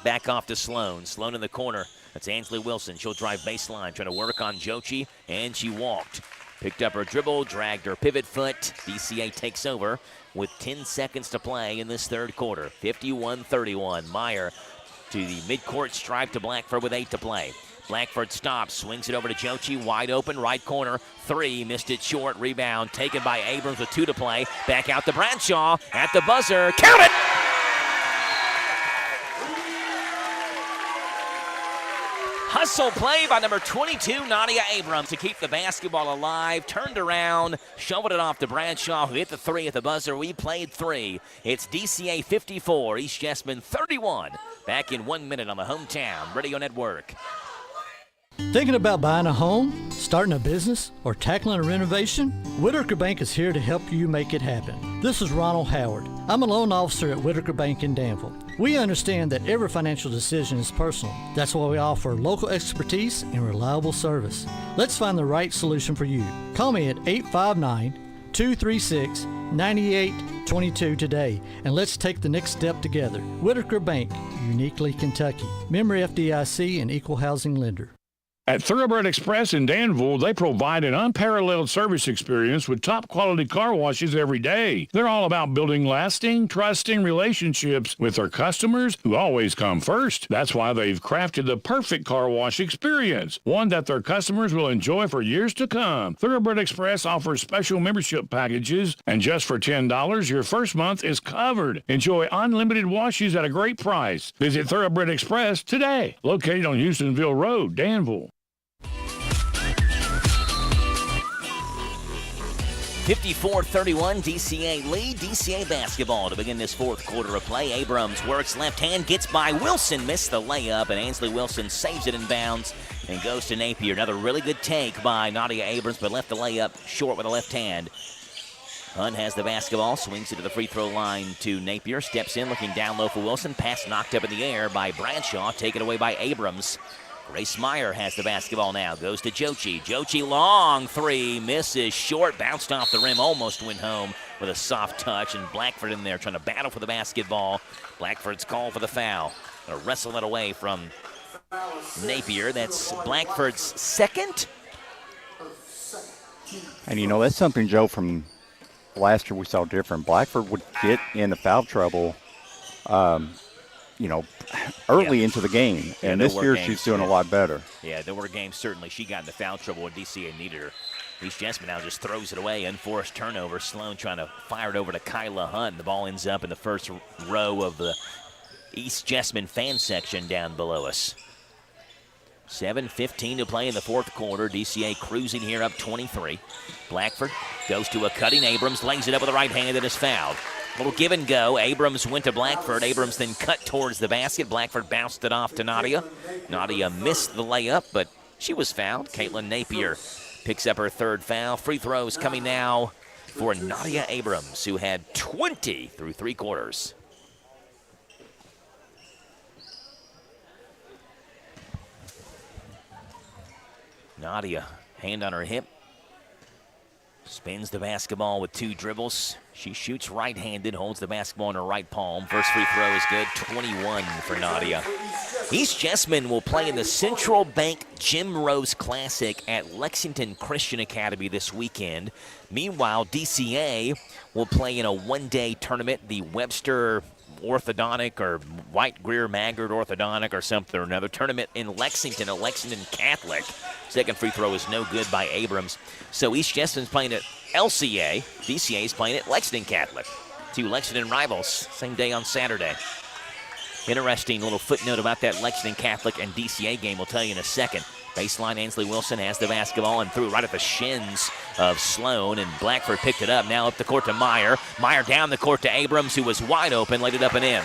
Back off to Sloan. Sloan in the corner. That's Ansley Wilson. She'll drive baseline, trying to work on Jochi, and she walked. Picked up her dribble, dragged her pivot foot. DCA takes over with 10 seconds to play in this third quarter. 51-31. Meyer to the midcourt stripe to Blackford with 8 to play. Blackford stops, swings it over to Jochi, wide open, right corner. Three, missed it short. Rebound taken by Abrams with 2 to play. Back out to Bradshaw at the buzzer. Count it! Hustle play by number 22, Nadia Abrams, to keep the basketball alive. Turned around, shoveled it off to Bradshaw, who hit the 3 at the buzzer. We played 3. It's DCA 54, East Jessamyn 31. Back in 1 minute on the Hometown Radio Network. Thinking about buying a home, starting a business, or tackling a renovation? Whitaker Bank is here to help you make it happen. This is Ronald Howard. I'm a loan officer at Whitaker Bank in Danville. We understand that every financial decision is personal. That's why we offer local expertise and reliable service. Let's find the right solution for you. Call me at 859-236-9822 today, and let's take the next step together. Whitaker Bank, uniquely Kentucky. Member FDIC and equal housing lender. At Thoroughbred Express in Danville, they provide an unparalleled service experience with top-quality car washes every day. They're all about building lasting, trusting relationships with their customers who always come first. That's why they've crafted the perfect car wash experience, one that their customers will enjoy for years to come. Thoroughbred Express offers special membership packages, and just for $10, your first month is covered. Enjoy unlimited washes at a great price. Visit Thoroughbred Express today, located on Houstonville Road, Danville. 54-31, DCA lead. DCA basketball to begin this fourth quarter of play. Abrams works left hand, gets by Wilson, missed the layup, and Ansley Wilson saves it in bounds and goes to Napier. Another really good take by Nadia Abrams, but left the layup short with the left hand. Hunt has the basketball, swings it to the free throw line to Napier, steps in, looking down low for Wilson. Pass knocked up in the air by Bradshaw, taken away by Abrams. Grace Meyer has the basketball now, goes to Jochi. Jochi, long three, misses short, bounced off the rim, almost went home with a soft touch, and Blackford in there trying to battle for the basketball. Blackford's call for the foul. Gonna wrestle it away from Napier. That's Blackford's second. And you know, that's something, Joe, from last year we saw different. Blackford would get in the foul trouble, early into the game. And this year she's doing a lot better. Yeah, there were games, certainly. She got into foul trouble when DCA needed her. East Jessamyn now just throws it away. Unforced turnover. Sloan trying to fire it over to Kyla Hunt. The ball ends up in the first row of the East Jessamyn fan section down below us. 7:15 to play in the fourth quarter. DCA cruising here up 23. Blackford goes to a cutting. Abrams lays it up with the right hand and is fouled. Little give and go. Abrams went to Blackford. Abrams then cut towards the basket. Blackford bounced it off to Nadia. Nadia missed the layup, but she was fouled. Caitlin Napier picks up her third foul. Free throws coming now for Nadia Abrams, who had 20 through 3 quarters. Nadia, hand on her hip. Spins the basketball with 2 dribbles. She shoots right-handed, holds the basketball in her right palm. First free throw is good, 21 for Nadia. East Jessamine will play in the Central Bank Jim Rose Classic at Lexington Christian Academy this weekend. Meanwhile, DCA will play in a one-day tournament, the Webster Orthodontic or WHIR Maggard Orthodontic or something or another tournament in Lexington at Lexington Catholic. Second free throw is no good by Abrams. So East Jessamine's playing at LCA. DCA is playing at Lexington Catholic. 2 Lexington rivals, same day on Saturday. Interesting little footnote about that Lexington Catholic and DCA game. We'll tell you in a second. Baseline, Ansley Wilson has the basketball and threw right at the shins of Sloan, and Blackford picked it up. Now up the court to Meyer. Meyer down the court to Abrams, who was wide open, laid it up and in.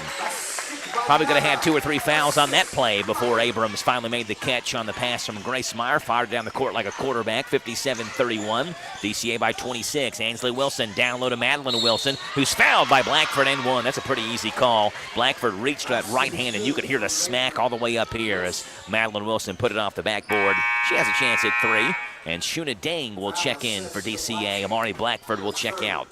Probably could have had 2 or 3 fouls on that play before Abrams finally made the catch on the pass from Grace Meyer. Fired down the court like a quarterback, 57-31. DCA by 26. Ansley Wilson down low to Madeline Wilson, who's fouled by Blackford and 1. That's a pretty easy call. Blackford reached that right hand, and you could hear the smack all the way up here as Madeline Wilson put it off the backboard. She has a chance at 3. And Shuna Dang will check in for DCA. Amari Blackford will check out.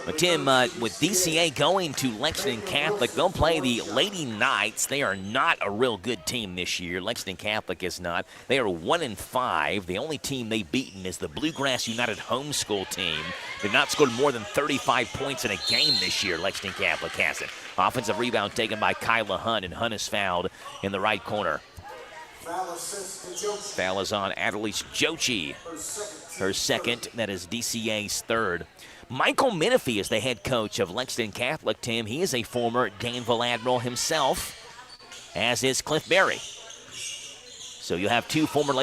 But Tim, with DCA going to Lexington Catholic, they'll play the Lady Knights. They are not a real good team this year. Lexington Catholic is not. They are 1-5. The only team they've beaten is the Bluegrass United homeschool team. They've not scored more than 35 points in a game this year. Lexington Catholic hasn't. Offensive rebound taken by Kyla Hunt, and Hunt is fouled in the right corner. Foul is on Adelise Jochi. Her second. That is DCA's third. Michael Menifee is the head coach of Lexington Catholic, Tim. He is a former Danville Admiral himself, as is Cliff Berry. So you have two former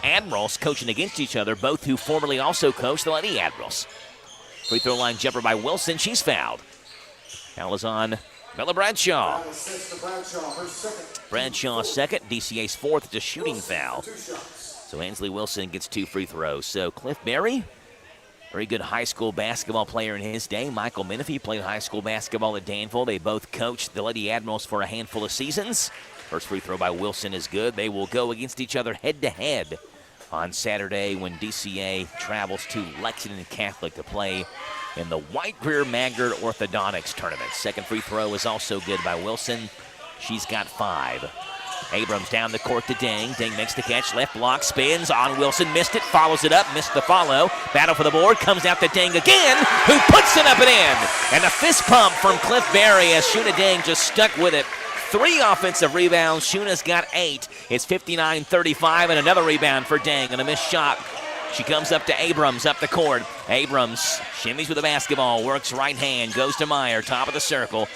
Admirals coaching against each other, both who formerly also coached the Lady Admirals. Free throw line jumper by Wilson. She's fouled. Foul is on Bella Bradshaw. Bradshaw's second. DCA's fourth. It's a shooting foul. So Ansley Wilson gets 2 free throws. So Cliff Berry, very good high school basketball player in his day. Michael Menifee played high school basketball at Danville. They both coached the Lady Admirals for a handful of seasons. First free throw by Wilson is good. They will go against each other head-to-head on Saturday when DCA travels to Lexington Catholic to play in the WHIR Maggard Orthodontics Tournament. Second free throw is also good by Wilson. She's got 5. Abrams down the court to Dang. Dang makes the catch, left block, spins on Wilson, missed it, follows it up, missed the follow. Battle for the board, comes out to Dang again, who puts it up and in. And a fist pump from Cliff Berry as Shuna Dang just stuck with it. 3 offensive rebounds. Shuna's got 8. It's 59-35, and another rebound for Dang and a missed shot. She comes up to Abrams up the court. Abrams shimmies with the basketball, works right hand, goes to Meyer, top of the circle.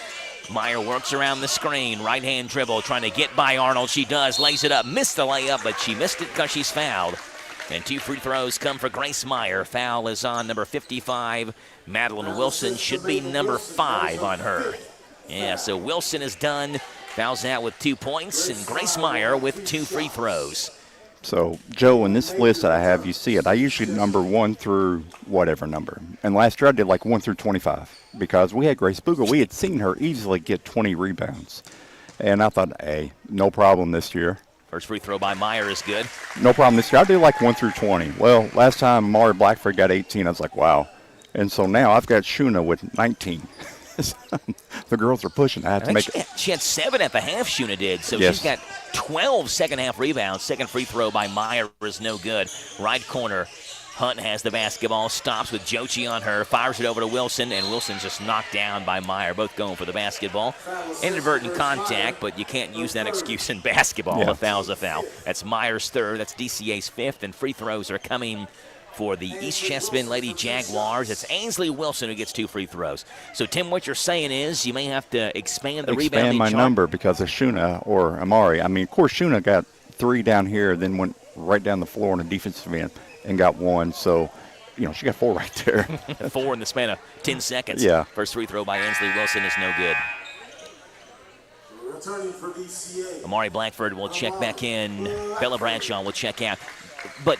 Meyer works around the screen, right-hand dribble, trying to get by Arnold. She does, lays it up, missed the layup, but she missed it because she's fouled. And 2 free throws come for Grace Meyer. Foul is on number 55. Madeline Wilson should be number 5 on her. Yeah, so Wilson is done. Fouls out with 2 points, and Grace Meyer with 2 free throws. So, Joe, in this list that I have, you see it. I usually number 1 through whatever number. And last year I did like 1 through 25 because we had Grace Boogle. We had seen her easily get 20 rebounds. And I thought, hey, no problem this year. First free throw by Meyer is good. No problem this year. I do like 1 through 20. Well, last time Mari Blackford got 18, I was like, wow. And so now I've got Shuna with 19. The girls are pushing. I have to make it. She had 7 at the half, Shuna did. So yes. She's got 12 second-half rebounds. Second free throw by Meyer is no good. Right corner, Hunt has the basketball, stops with Jochi on her, fires it over to Wilson, and Wilson's just knocked down by Meyer, both going for the basketball. Inadvertent contact, but you can't use that excuse in basketball. Yeah. A foul's a foul. That's Meyer's third. That's DCA's 5th, and free throws are coming for the East Jessamine Lady Jaguars. It's Ansley Wilson who gets 2 free throws. So, Tim, what you're saying is you may have to expand the rebounding expand my chart. number because of Shuna or Amari. I mean, of course, Shuna got 3 down here, then went right down the floor on the defensive end and got 1. So, you know, she got 4 right there. 4 in the span of 10 seconds. Yeah. First free throw by Ansley Wilson is no good. Amari Blackford will check back in. Bella Bradshaw will check out. But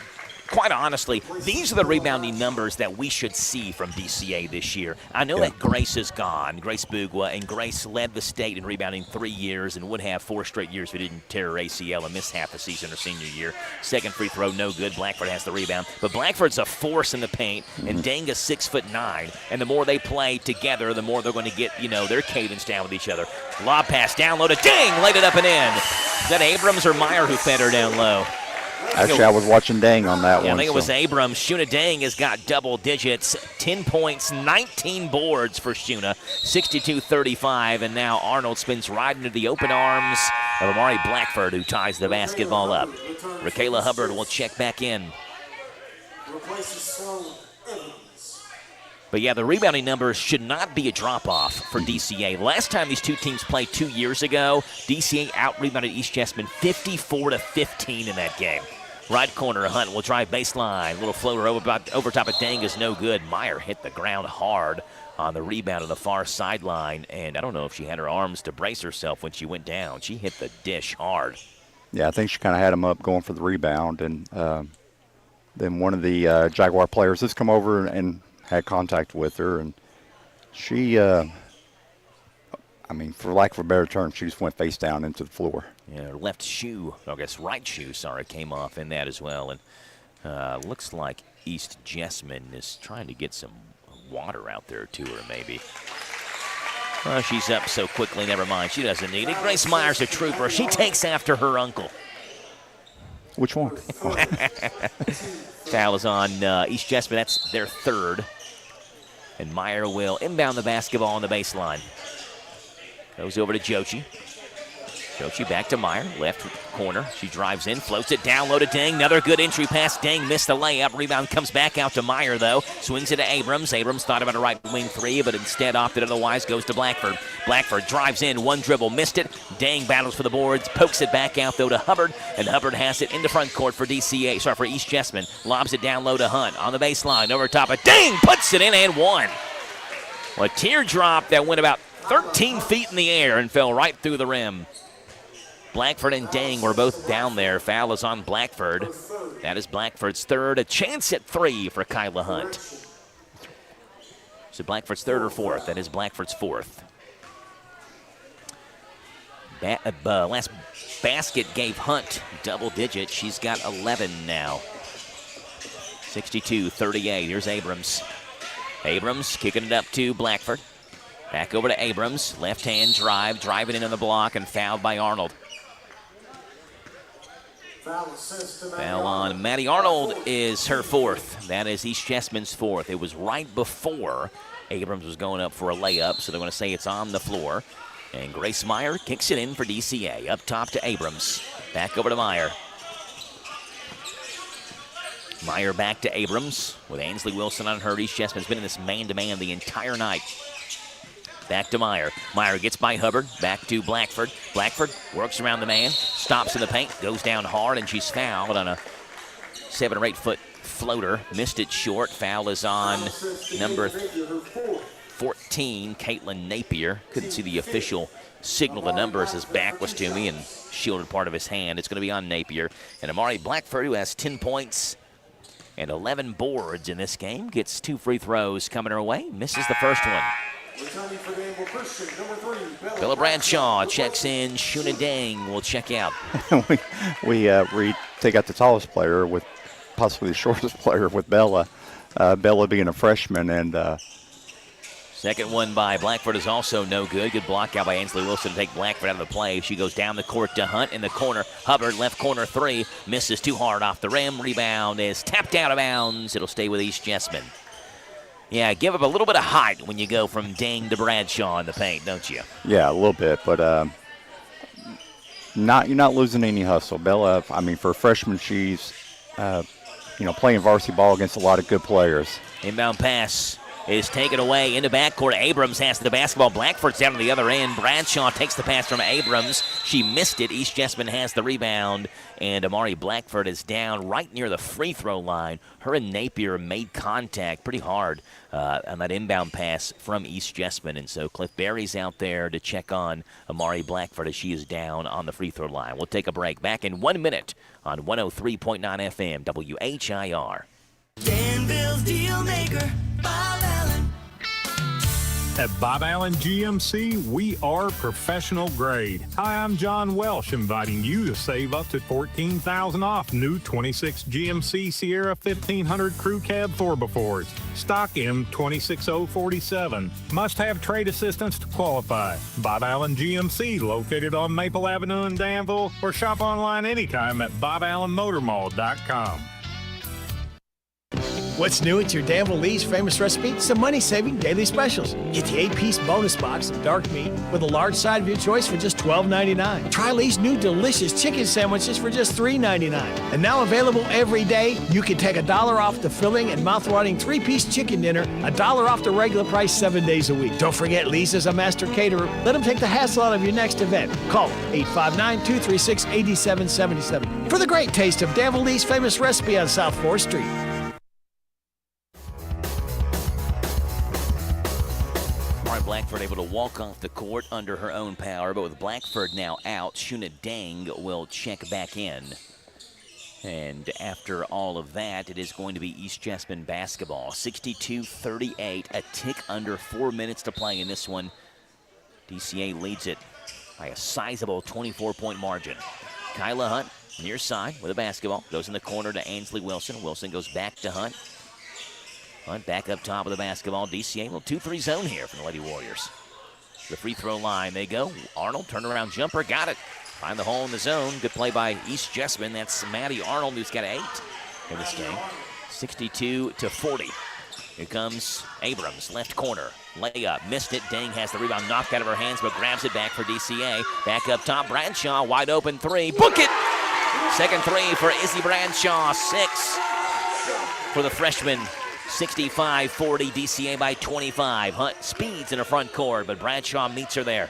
quite honestly, these are the rebounding numbers that we should see from DCA this year. I know that Grace is gone, Grace Bugwa, and Grace led the state in rebounding 3 years and would have 4 straight years if he didn't tear her ACL and miss half the season her senior year. Second free throw, no good. Blackford has the rebound. But Blackford's a force in the paint, and Danga's 6'9", and the more they play together, the more they're going to get, their cadence down with each other. Lob pass, down low to Dang, laid it up and in. Is that Abrams or Meyer who fed her down low? Actually, I was watching Dang on that one. I think it was Abrams. Shuna Dang has got double digits, 10 points, 19 boards for Shuna, 62-35, and now Arnold spins right into the open arms of Amari Blackford, who ties the basketball up. Rakayla Hubbard will check back in. But yeah, the rebounding numbers should not be a drop-off for DCA. Last time these two teams played 2 years ago, DCA out-rebounded East Jessamine 54-15 in that game. Right corner, Hunt will drive baseline. Little floater over top of Dang is no good. Meyer hit the ground hard on the rebound on the far sideline, and I don't know if she had her arms to brace herself when she went down. She hit the dish hard. Yeah, I think she kind of had him up going for the rebound, and then one of the Jaguar players has come over and had contact with her, and she, for lack of a better term, she just went face down into the floor. Yeah, her left shoe, right shoe, came off in that as well. And looks like East Jessamine is trying to get some water out there to her, maybe. Well, she's up so quickly, never mind. She doesn't need it. Grace Meyer's a trooper. She takes after her uncle. Which one? Foul is on East Jessamine. That's their third. And Meyer will inbound the basketball on the baseline. Goes over to Jochi. Jochi back to Meyer, left corner. She drives in, floats it down low to Dang. Another good entry pass. Dang missed the layup. Rebound comes back out to Meyer, though. Swings it to Abrams. Abrams thought about a right wing three, but instead opted otherwise. Goes to Blackford. Blackford drives in, one dribble, missed it. Dang battles for the boards, pokes it back out, though, to Hubbard. And Hubbard has it in the front court for for East Jessamine. Lobs it down low to Hunt on the baseline. Over top of Dang, puts it in and one. Well, a teardrop that went about 13 feet in the air and fell right through the rim. Blackford and Dang were both down there. Foul is on Blackford. That is Blackford's third. A chance at three for Kyla Hunt. So Blackford's third or fourth. That is Blackford's fourth. Last basket gave Hunt double digits. She's got 11 now. 62-38. Here's Abrams. Abrams kicking it up to Blackford. Back over to Abrams. Left-hand drive. Driving in on the block and fouled by Arnold. Foul on Maddie Arnold is her fourth. That is East Jessamine's fourth. It was right before Abrams was going up for a layup, so they're going to say it's on the floor. And Grace Meyer kicks it in for DCA. Up top to Abrams. Back over to Meyer. Meyer back to Abrams with Ainsley Wilson on her. East Jessamine's been in this man-to-man the entire night. Back to Meyer. Meyer gets by Hubbard. Back to Blackford. Blackford works around the man. Stops in the paint. Goes down hard, and she's fouled on a 7 or 8 foot floater. Missed it short. Foul is on number 14, Caitlin Napier. Couldn't see the official signal the numbers. His back was to me and shielded part of his hand. It's going to be on Napier. And Amari Blackford, who has 10 points and 11 boards in this game, gets 2 free throws coming her way. Misses the first one. Bella Bradshaw checks in. Shuna Dang will check out. we take out the tallest player with possibly the shortest player with Bella. Bella being a freshman, and second one by Blackford is also no good. Good block out by Ainsley Wilson to take Blackford out of the play. She goes down the court to Hunt in the corner. Hubbard, left corner three. Misses too hard off the rim. Rebound is tapped out of bounds. It'll stay with East Jessamine. Yeah, give up a little bit of height when you go from Dang to Bradshaw in the paint, don't you? Yeah, a little bit, but you're not losing any hustle. Bella, for a freshman, she's playing varsity ball against a lot of good players. Inbound pass is taken away into backcourt. Abrams has the basketball. Blackford's down to the other end. Bradshaw takes the pass from Abrams. She missed it. East Jessamine has the rebound, and Amari Blackford is down right near the free throw line. Her and Napier made contact pretty hard on that inbound pass from East Jessamine, and so Cliff Berry's out there to check on Amari Blackford as she is down on the free throw line. We'll take a break. Back in 1 minute on 103.9 FM WHIR. Danville's deal maker, Bob Allen. At Bob Allen GMC, we are professional grade. Hi, I'm John Welsh, inviting you to save up to $14,000 off new 26 GMC Sierra 1500 Crew Cab 4x4s. Stock M26047. Must have trade assistance to qualify. Bob Allen GMC, located on Maple Avenue in Danville, or shop online anytime at BobAllenMotorMall.com. What's new at your Danville Lee's famous recipe? Some money-saving daily specials. Get the 8-piece bonus box of dark meat with a large side of your choice for just $12.99. Try Lee's new delicious chicken sandwiches for just $3.99. And now available every day, you can take $1 off the filling and mouth-watering 3-piece chicken dinner, $1 off the regular price 7 days a week. Don't forget Lee's is a master caterer. Let them take the hassle out of your next event. Call 859-236-8777 for the great taste of Danville Lee's famous recipe on South 4th Street. Blackford able to walk off the court under her own power, but with Blackford now out, Shuna Dang will check back in. And after all of that, it is going to be East Jessamine basketball. 62-38, a tick under 4 minutes to play in this one. DCA leads it by a sizable 24-point margin. Kyla Hunt, near side with a basketball, goes in the corner to Ainsley Wilson. Wilson goes back to Hunt. Hunt back up top of the basketball. DCA, little 2-3 zone here for the Lady Warriors. The free throw line they go. Arnold, turnaround jumper, got it. Find the hole in the zone. Good play by East Jessamine. That's Maddie Arnold, who's got 8 in this game. 62-40. Here comes Abrams, left corner. Layup, missed it. Dang has the rebound knocked out of her hands, but grabs it back for DCA. Back up top, Bradshaw, wide open 3. Book it! Second 3 for Izzy Bradshaw. 6 for the freshman. 65-40, DCA by 25. Hunt speeds in the front court, but Bradshaw meets her there.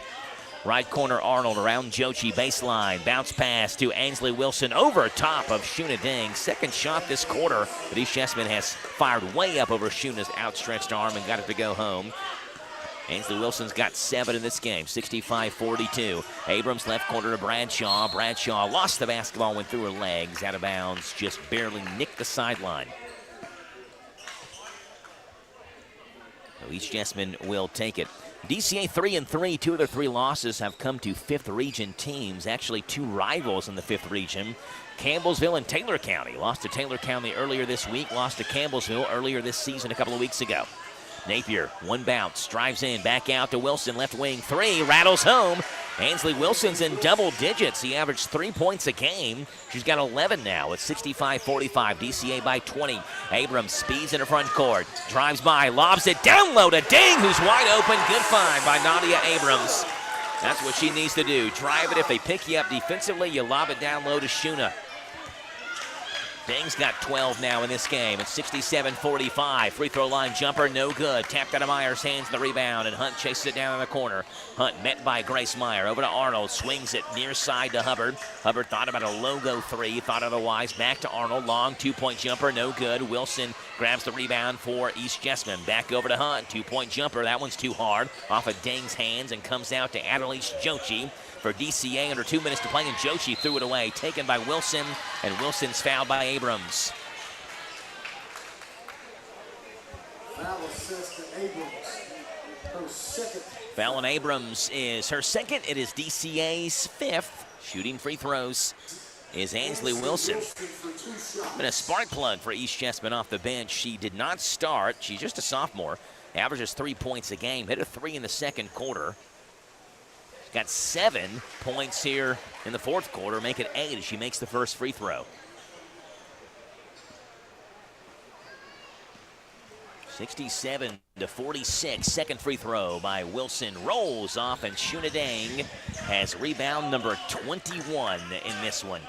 Right corner, Arnold around Jochi, baseline. Bounce pass to Ainsley Wilson over top of Shuna Dang. Second shot this quarter, but East Jessamine has fired way up over Shuna's outstretched arm and got it to go home. Ainsley Wilson's got 7 in this game, 65-42. Abrams left corner to Bradshaw. Bradshaw lost the basketball, went through her legs, out of bounds, just barely nicked the sideline. East Jessamine will take it. DCA 3-3. 2 of their 3 losses have come to 5th region teams. Actually, 2 rivals in the 5th region. Campbellsville and Taylor County. Lost to Taylor County earlier this week. Lost to Campbellsville earlier this season a couple of weeks ago. Napier, one bounce, drives in, back out to Wilson, left wing 3, rattles home. Ainsley Wilson's in double digits. He averaged 3 points a game. She's got 11 now. It's 65-45, DCA by 20. Abrams speeds in the front court, drives by, lobs it down low to Dang, who's wide open. Good find by Nadia Abrams. That's what she needs to do. Drive it. If they pick you up defensively, you lob it down low to Shuna. Dang's got 12 now in this game. It's 67-45. Free throw line jumper, no good. Tapped out of Meyer's hands, the rebound, and Hunt chases it down in the corner. Hunt met by Grace Meyer. Over to Arnold, swings it near side to Hubbard. Hubbard thought about a logo 3, thought otherwise. Back to Arnold, long 2-point jumper, no good. Wilson grabs the rebound for East Jessamine. Back over to Hunt, 2-point jumper. That one's too hard. Off of Dang's hands and comes out to Adelise Jochi. For DCA, under 2 minutes to play, and Jochi threw it away. Taken by Wilson, and Wilson's fouled by Abrams. Foul assist to Abrams. Her second. Foul on Abrams is her second. It is DCA's 5th. Shooting free throws is Ainsley Wilson. Been a spark plug for East Jessamine off the bench. She did not start. She's just a sophomore. Averages 3 points a game. Hit a 3 in the second quarter. Got 7 points here in the fourth quarter, make it 8 as she makes the first free throw. 67-46, second free throw by Wilson. Rolls off, and Shuna Dang has rebound number 21 in this one.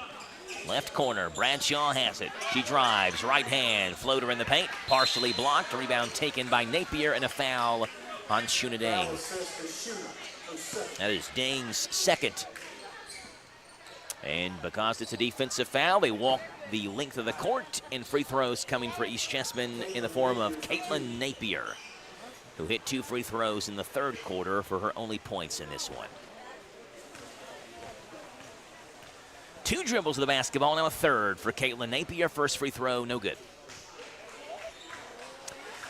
Left corner, Bradshaw has it. She drives, right hand, floater in the paint, partially blocked. Rebound taken by Napier and a foul on Shuna Dang. That is Dang's second. And because it's a defensive foul, they walk the length of the court, and free throws coming for East Chessman in the form of Caitlin Napier, who hit 2 free throws in the third quarter for her only points in this one. 2 dribbles of the basketball, now a third for Caitlin Napier. First free throw, no good.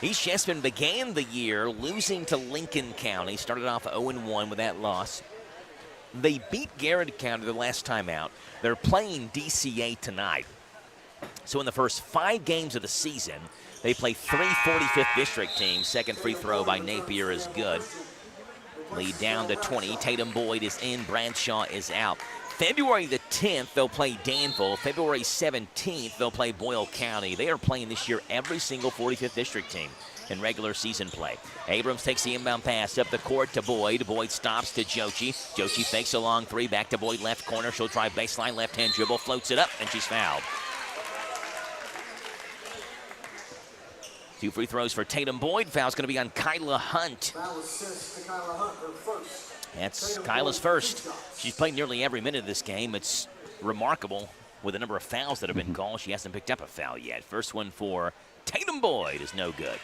East Chessman began the year losing to Lincoln County. Started off 0-1 with that loss. They beat Garrett County the last time out. They're playing DCA tonight. So in the first 5 games of the season, they play 3 45th district teams. Second free throw by Napier is good. Lead down to 20. Tatum Boyd is in. Bradshaw is out. February the 10th, they'll play Danville. February 17th, they'll play Boyle County. They are playing this year every single 45th district team in regular season play. Abrams takes the inbound pass up the court to Boyd. Boyd stops to Jochi. Jochi fakes a long 3, back to Boyd, left corner. She'll try baseline, left-hand dribble, floats it up, and she's fouled. 2 free throws for Tatum Boyd. Foul's going to be on Kyla Hunt. Foul assist to Kyla Hunt, her first. That's Kyla's first. She's played nearly every minute of this game. It's remarkable with the number of fouls that have been called. She hasn't picked up a foul yet. First one for Tatum Boyd is no good.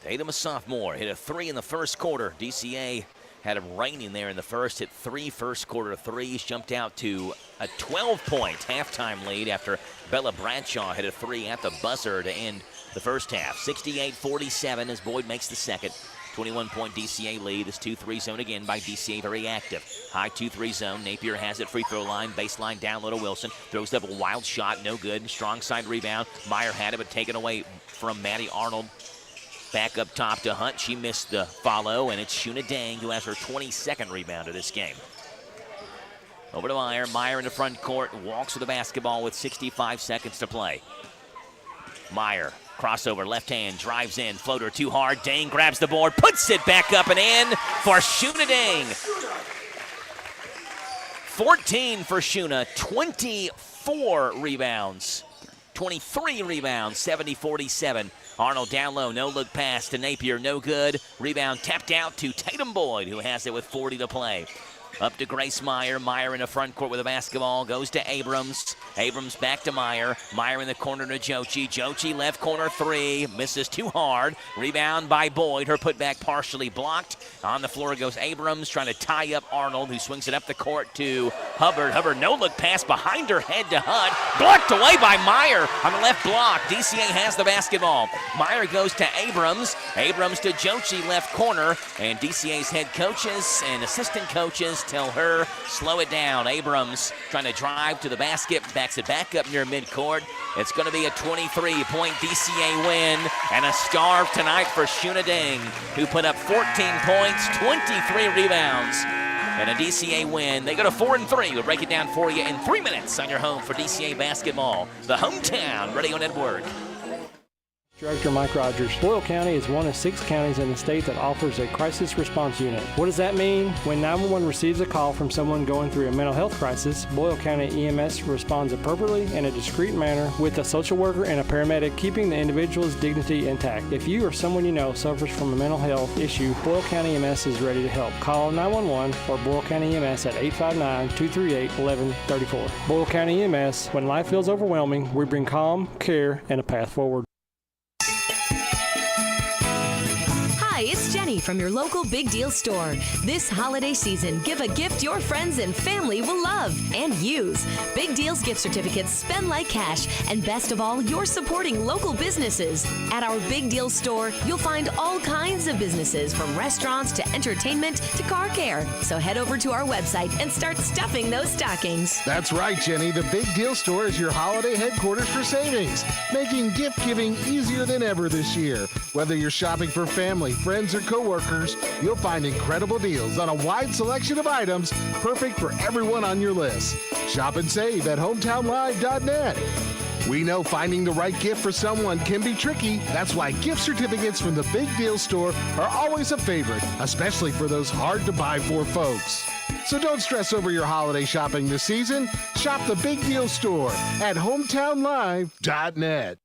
Tatum, a sophomore, hit a 3 in the first quarter. DCA had him raining there in the first, hit 3 first quarter threes, jumped out to a 12-point halftime lead after Bella Bradshaw hit a 3 at the buzzer to end the first half. 68-47 as Boyd makes the second. 21-point DCA lead. This 2-3 zone again by DCA, very active. High 2-3 zone. Napier has it. Free throw line. Baseline down low to Wilson. Throws up a wild shot. No good. Strong side rebound. Meyer had it, but taken away from Maddie Arnold. Back up top to Hunt. She missed the follow, and it's Shuna Dang who has her 22nd rebound of this game. Over to Meyer. Meyer in the front court. Walks with the basketball with 65 seconds to play. Meyer. Crossover, left hand, drives in, floater too hard. Dang grabs the board, puts it back up and in for Shuna Dang. 14 for Shuna, 24 rebounds. 23 rebounds, 70-47. Arnold down low, no look pass to Napier, no good. Rebound tapped out to Tatum Boyd, who has it with 40 to play. Up to Grace Meyer. Meyer in the front court with the basketball. Goes to Abrams. Abrams back to Meyer. Meyer in the corner to Jochi. Jochi left corner 3. Misses too hard. Rebound by Boyd. Her putback partially blocked. On the floor goes Abrams trying to tie up Arnold, who swings it up the court to Hubbard. Hubbard no-look pass behind her head to Hunt. Blocked away by Meyer on the left block. DCA has the basketball. Meyer goes to Abrams. Abrams to Jochi left corner. And DCA's head coaches and assistant coaches tell her, slow it down. Abrams trying to drive to the basket, backs it back up near midcourt. It's going to be a 23-point DCA win and a star tonight for Shuna Dang, who put up 14 points, 23 rebounds, and a DCA win. They go to 4-3. We'll break it down for you in 3 minutes on your home for DCA basketball, the Hometown Radio Network. Director Mike Rogers. Boyle County is one of 6 counties in the state that offers a crisis response unit. What does that mean? When 911 receives a call from someone going through a mental health crisis, Boyle County EMS responds appropriately in a discreet manner with a social worker and a paramedic, keeping the individual's dignity intact. If you or someone you know suffers from a mental health issue, Boyle County EMS is ready to help. Call 911 or Boyle County EMS at 859-238-1134. Boyle County EMS, when life feels overwhelming, we bring calm, care, and a path forward. Hi, it's Jenny from your local Big Deal store. This holiday season, give a gift your friends and family will love and use. Big Deal's gift certificates spend like cash, and best of all, you're supporting local businesses. At our Big Deal store, you'll find all kinds of businesses, from restaurants to entertainment to car care. So head over to our website and start stuffing those stockings. That's right, Jenny. The Big Deal store is your holiday headquarters for savings, making gift giving easier than ever this year. Whether you're shopping for family, friends, or coworkers, you'll find incredible deals on a wide selection of items perfect for everyone on your list. Shop and save at hometownlive.net. We know finding the right gift for someone can be tricky. That's why gift certificates from the Big Deal store are always a favorite, especially for those hard-to-buy-for folks. So don't stress over your holiday shopping this season. Shop the Big Deal Store at hometownlive.net.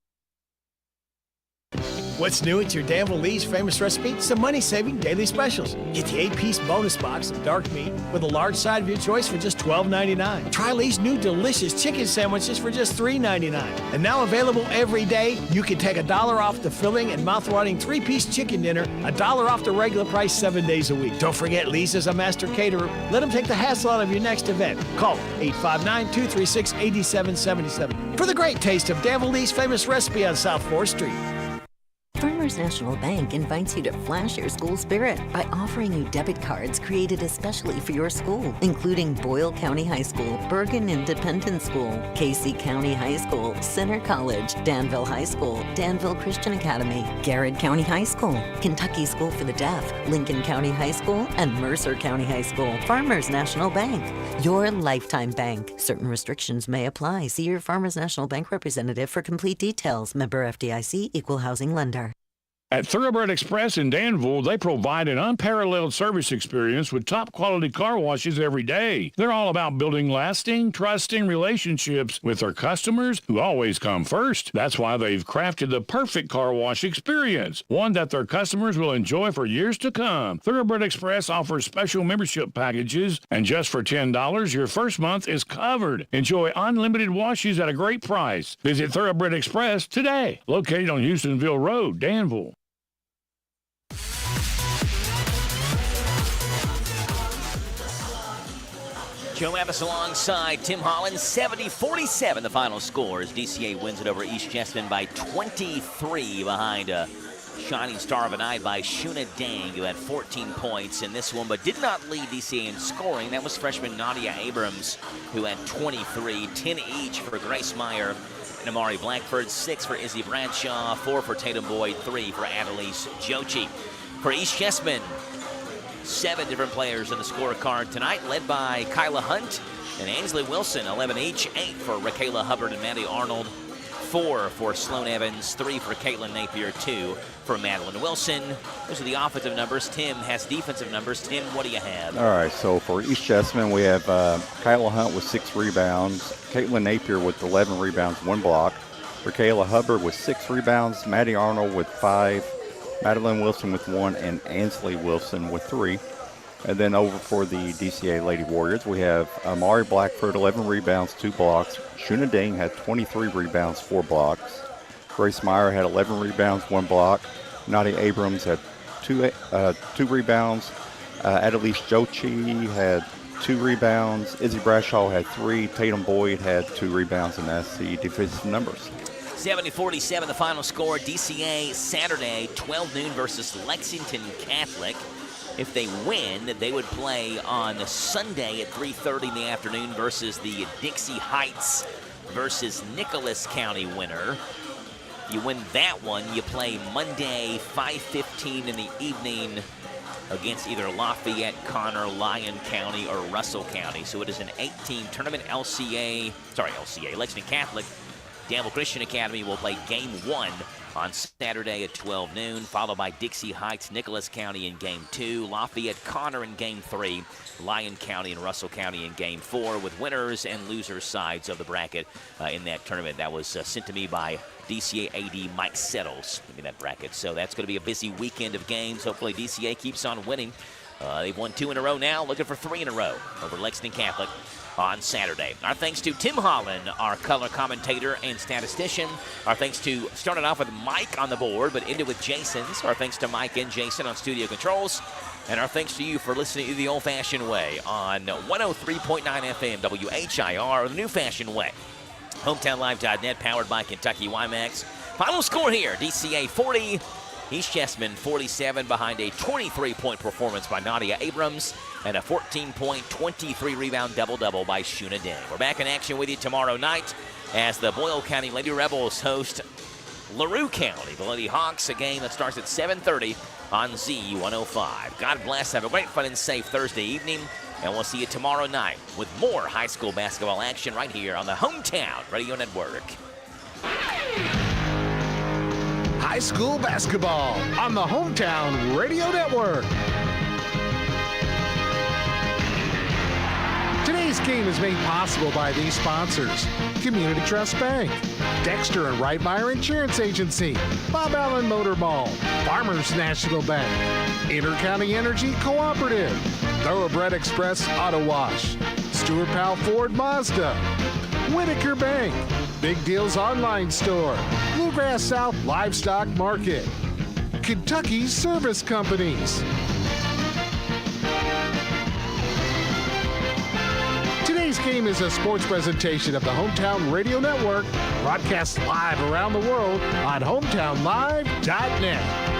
What's new at your Danville Lee's famous recipe? Some money-saving daily specials. Get the 8-piece bonus box of dark meat with a large side of your choice for just $12.99. Try Lee's new delicious chicken sandwiches for just $3.99. And now available every day, you can take $1 off the filling and mouth-watering 3-piece chicken dinner, $1 off the regular price 7 days a week. Don't forget, Lee's is a master caterer. Let them take the hassle out of your next event. Call 859-236-8777 for the great taste of Danville Lee's famous recipe on South 4th Street. Farmers National Bank invites you to flash your school spirit by offering you debit cards created especially for your school, including Boyle County High School, Bergen Independent School, Casey County High School, Center College, Danville High School, Danville Christian Academy, Garrett County High School, Kentucky School for the Deaf, Lincoln County High School, and Mercer County High School. Farmers National Bank, your lifetime bank. Certain restrictions may apply. See your Farmers National Bank representative for complete details. Member FDIC, Equal Housing Lender. At Thoroughbred Express in Danville, they provide an unparalleled service experience with top-quality car washes every day. They're all about building lasting, trusting relationships with their customers who always come first. That's why they've crafted the perfect car wash experience, one that their customers will enjoy for years to come. Thoroughbred Express offers special membership packages, and just for $10, your first month is covered. Enjoy unlimited washes at a great price. Visit Thoroughbred Express today, located on Houstonville Road, Danville. Joe Mavis alongside Tim Holland. 70-47 the final score as DCA wins it over East Jessamine by 23 behind a shining star of a night by Shuna Dang, who had 14 points in this one, but did not lead DCA in scoring. That was freshman Nadia Abrams, who had 23, 10 each for Grace Meyer and Amari Blackford, 6 for Izzy Bradshaw, 4 for Tatum Boyd, 3 for Annalise Jochi. For East Jessamine, 7 different players on the scorecard tonight, led by Kyla Hunt and Ainsley Wilson, 11 each, 8 for Rakayla Hubbard and Maddie Arnold, 4 for Sloan Evans, 3 for Caitlin Napier, 2 for Madeline Wilson. Those are the offensive numbers. Tim has defensive numbers. Tim, what do you have? All right, so for East Jessamine, we have Kyla Hunt with 6 rebounds, Caitlin Napier with 11 rebounds, 1 block, Rakayla Hubbard with 6 rebounds, Maddie Arnold with 5, Madeline Wilson with 1, and Ansley Wilson with 3. And then over for the DCA Lady Warriors, we have Amari Blackford, 11 rebounds, 2 blocks. Shuna Dang had 23 rebounds, 4 blocks. Grace Meyer had 11 rebounds, 1 block. Nadia Abrams had 2 rebounds. Annalise Jochi had 2 rebounds. Izzy Bradshaw had 3. Tatum Boyd had 2 rebounds, and that's the defensive numbers. 70-47 the final score. DCA Saturday, 12 noon versus Lexington Catholic. If they win, they would play on Sunday at 3:30 in the afternoon versus the Dixie Heights versus Nicholas County winner. If you win that one, you play Monday, 5:15 in the evening against either Lafayette, Connor, Lyon County, or Russell County. So it is an 8-team tournament. Lexington Catholic. Danville Christian Academy will play Game 1 on Saturday at 12 noon, followed by Dixie Heights, Nicholas County in Game 2, Lafayette, Connor in Game 3, Lyon County and Russell County in Game 4, with winners and losers sides of the bracket in that tournament. That was sent to me by DCA AD Mike Settles in that bracket. So that's going to be a busy weekend of games. Hopefully DCA keeps on winning. They've won 2 in a row now, looking for 3 in a row over Lexington Catholic on Saturday. Our thanks to Tim Holland, our color commentator and statistician. Our thanks to, started off with Mike on the board, but ended with Jason. So our thanks to Mike and Jason on studio controls. And our thanks to you for listening to the old-fashioned way on 103.9 FM WHIR, the new-fashioned way. HometownLive.net, powered by Kentucky WiMAX. Final score here, DCA 40, East Jessamine 47, behind a 23-point performance by Nadia Abrams and a 14-point, 23-rebound double-double by Shuna Dang. We're back in action with you tomorrow night as the Boyle County Lady Rebels host LaRue County. The Lady Hawks, a game that starts at 7:30 on Z105. God bless. Have a great, fun, and safe Thursday evening, and we'll see you tomorrow night with more high school basketball action right here on the Hometown Radio Network. High school basketball on the Hometown Radio Network. Today's game is made possible by these sponsors: Community Trust Bank, Dexter and Reitmeyer Insurance Agency, Bob Allen Motor Mall, Farmers National Bank, Intercounty Energy Cooperative, Thoroughbred Express Auto Wash, Stewart Powell Ford Mazda, Whitaker Bank, Big Deals Online Store, Bluegrass South Livestock Market, Kentucky Service Companies. Today's game is a sports presentation of the Hometown Radio Network, broadcast live around the world on hometownlive.net.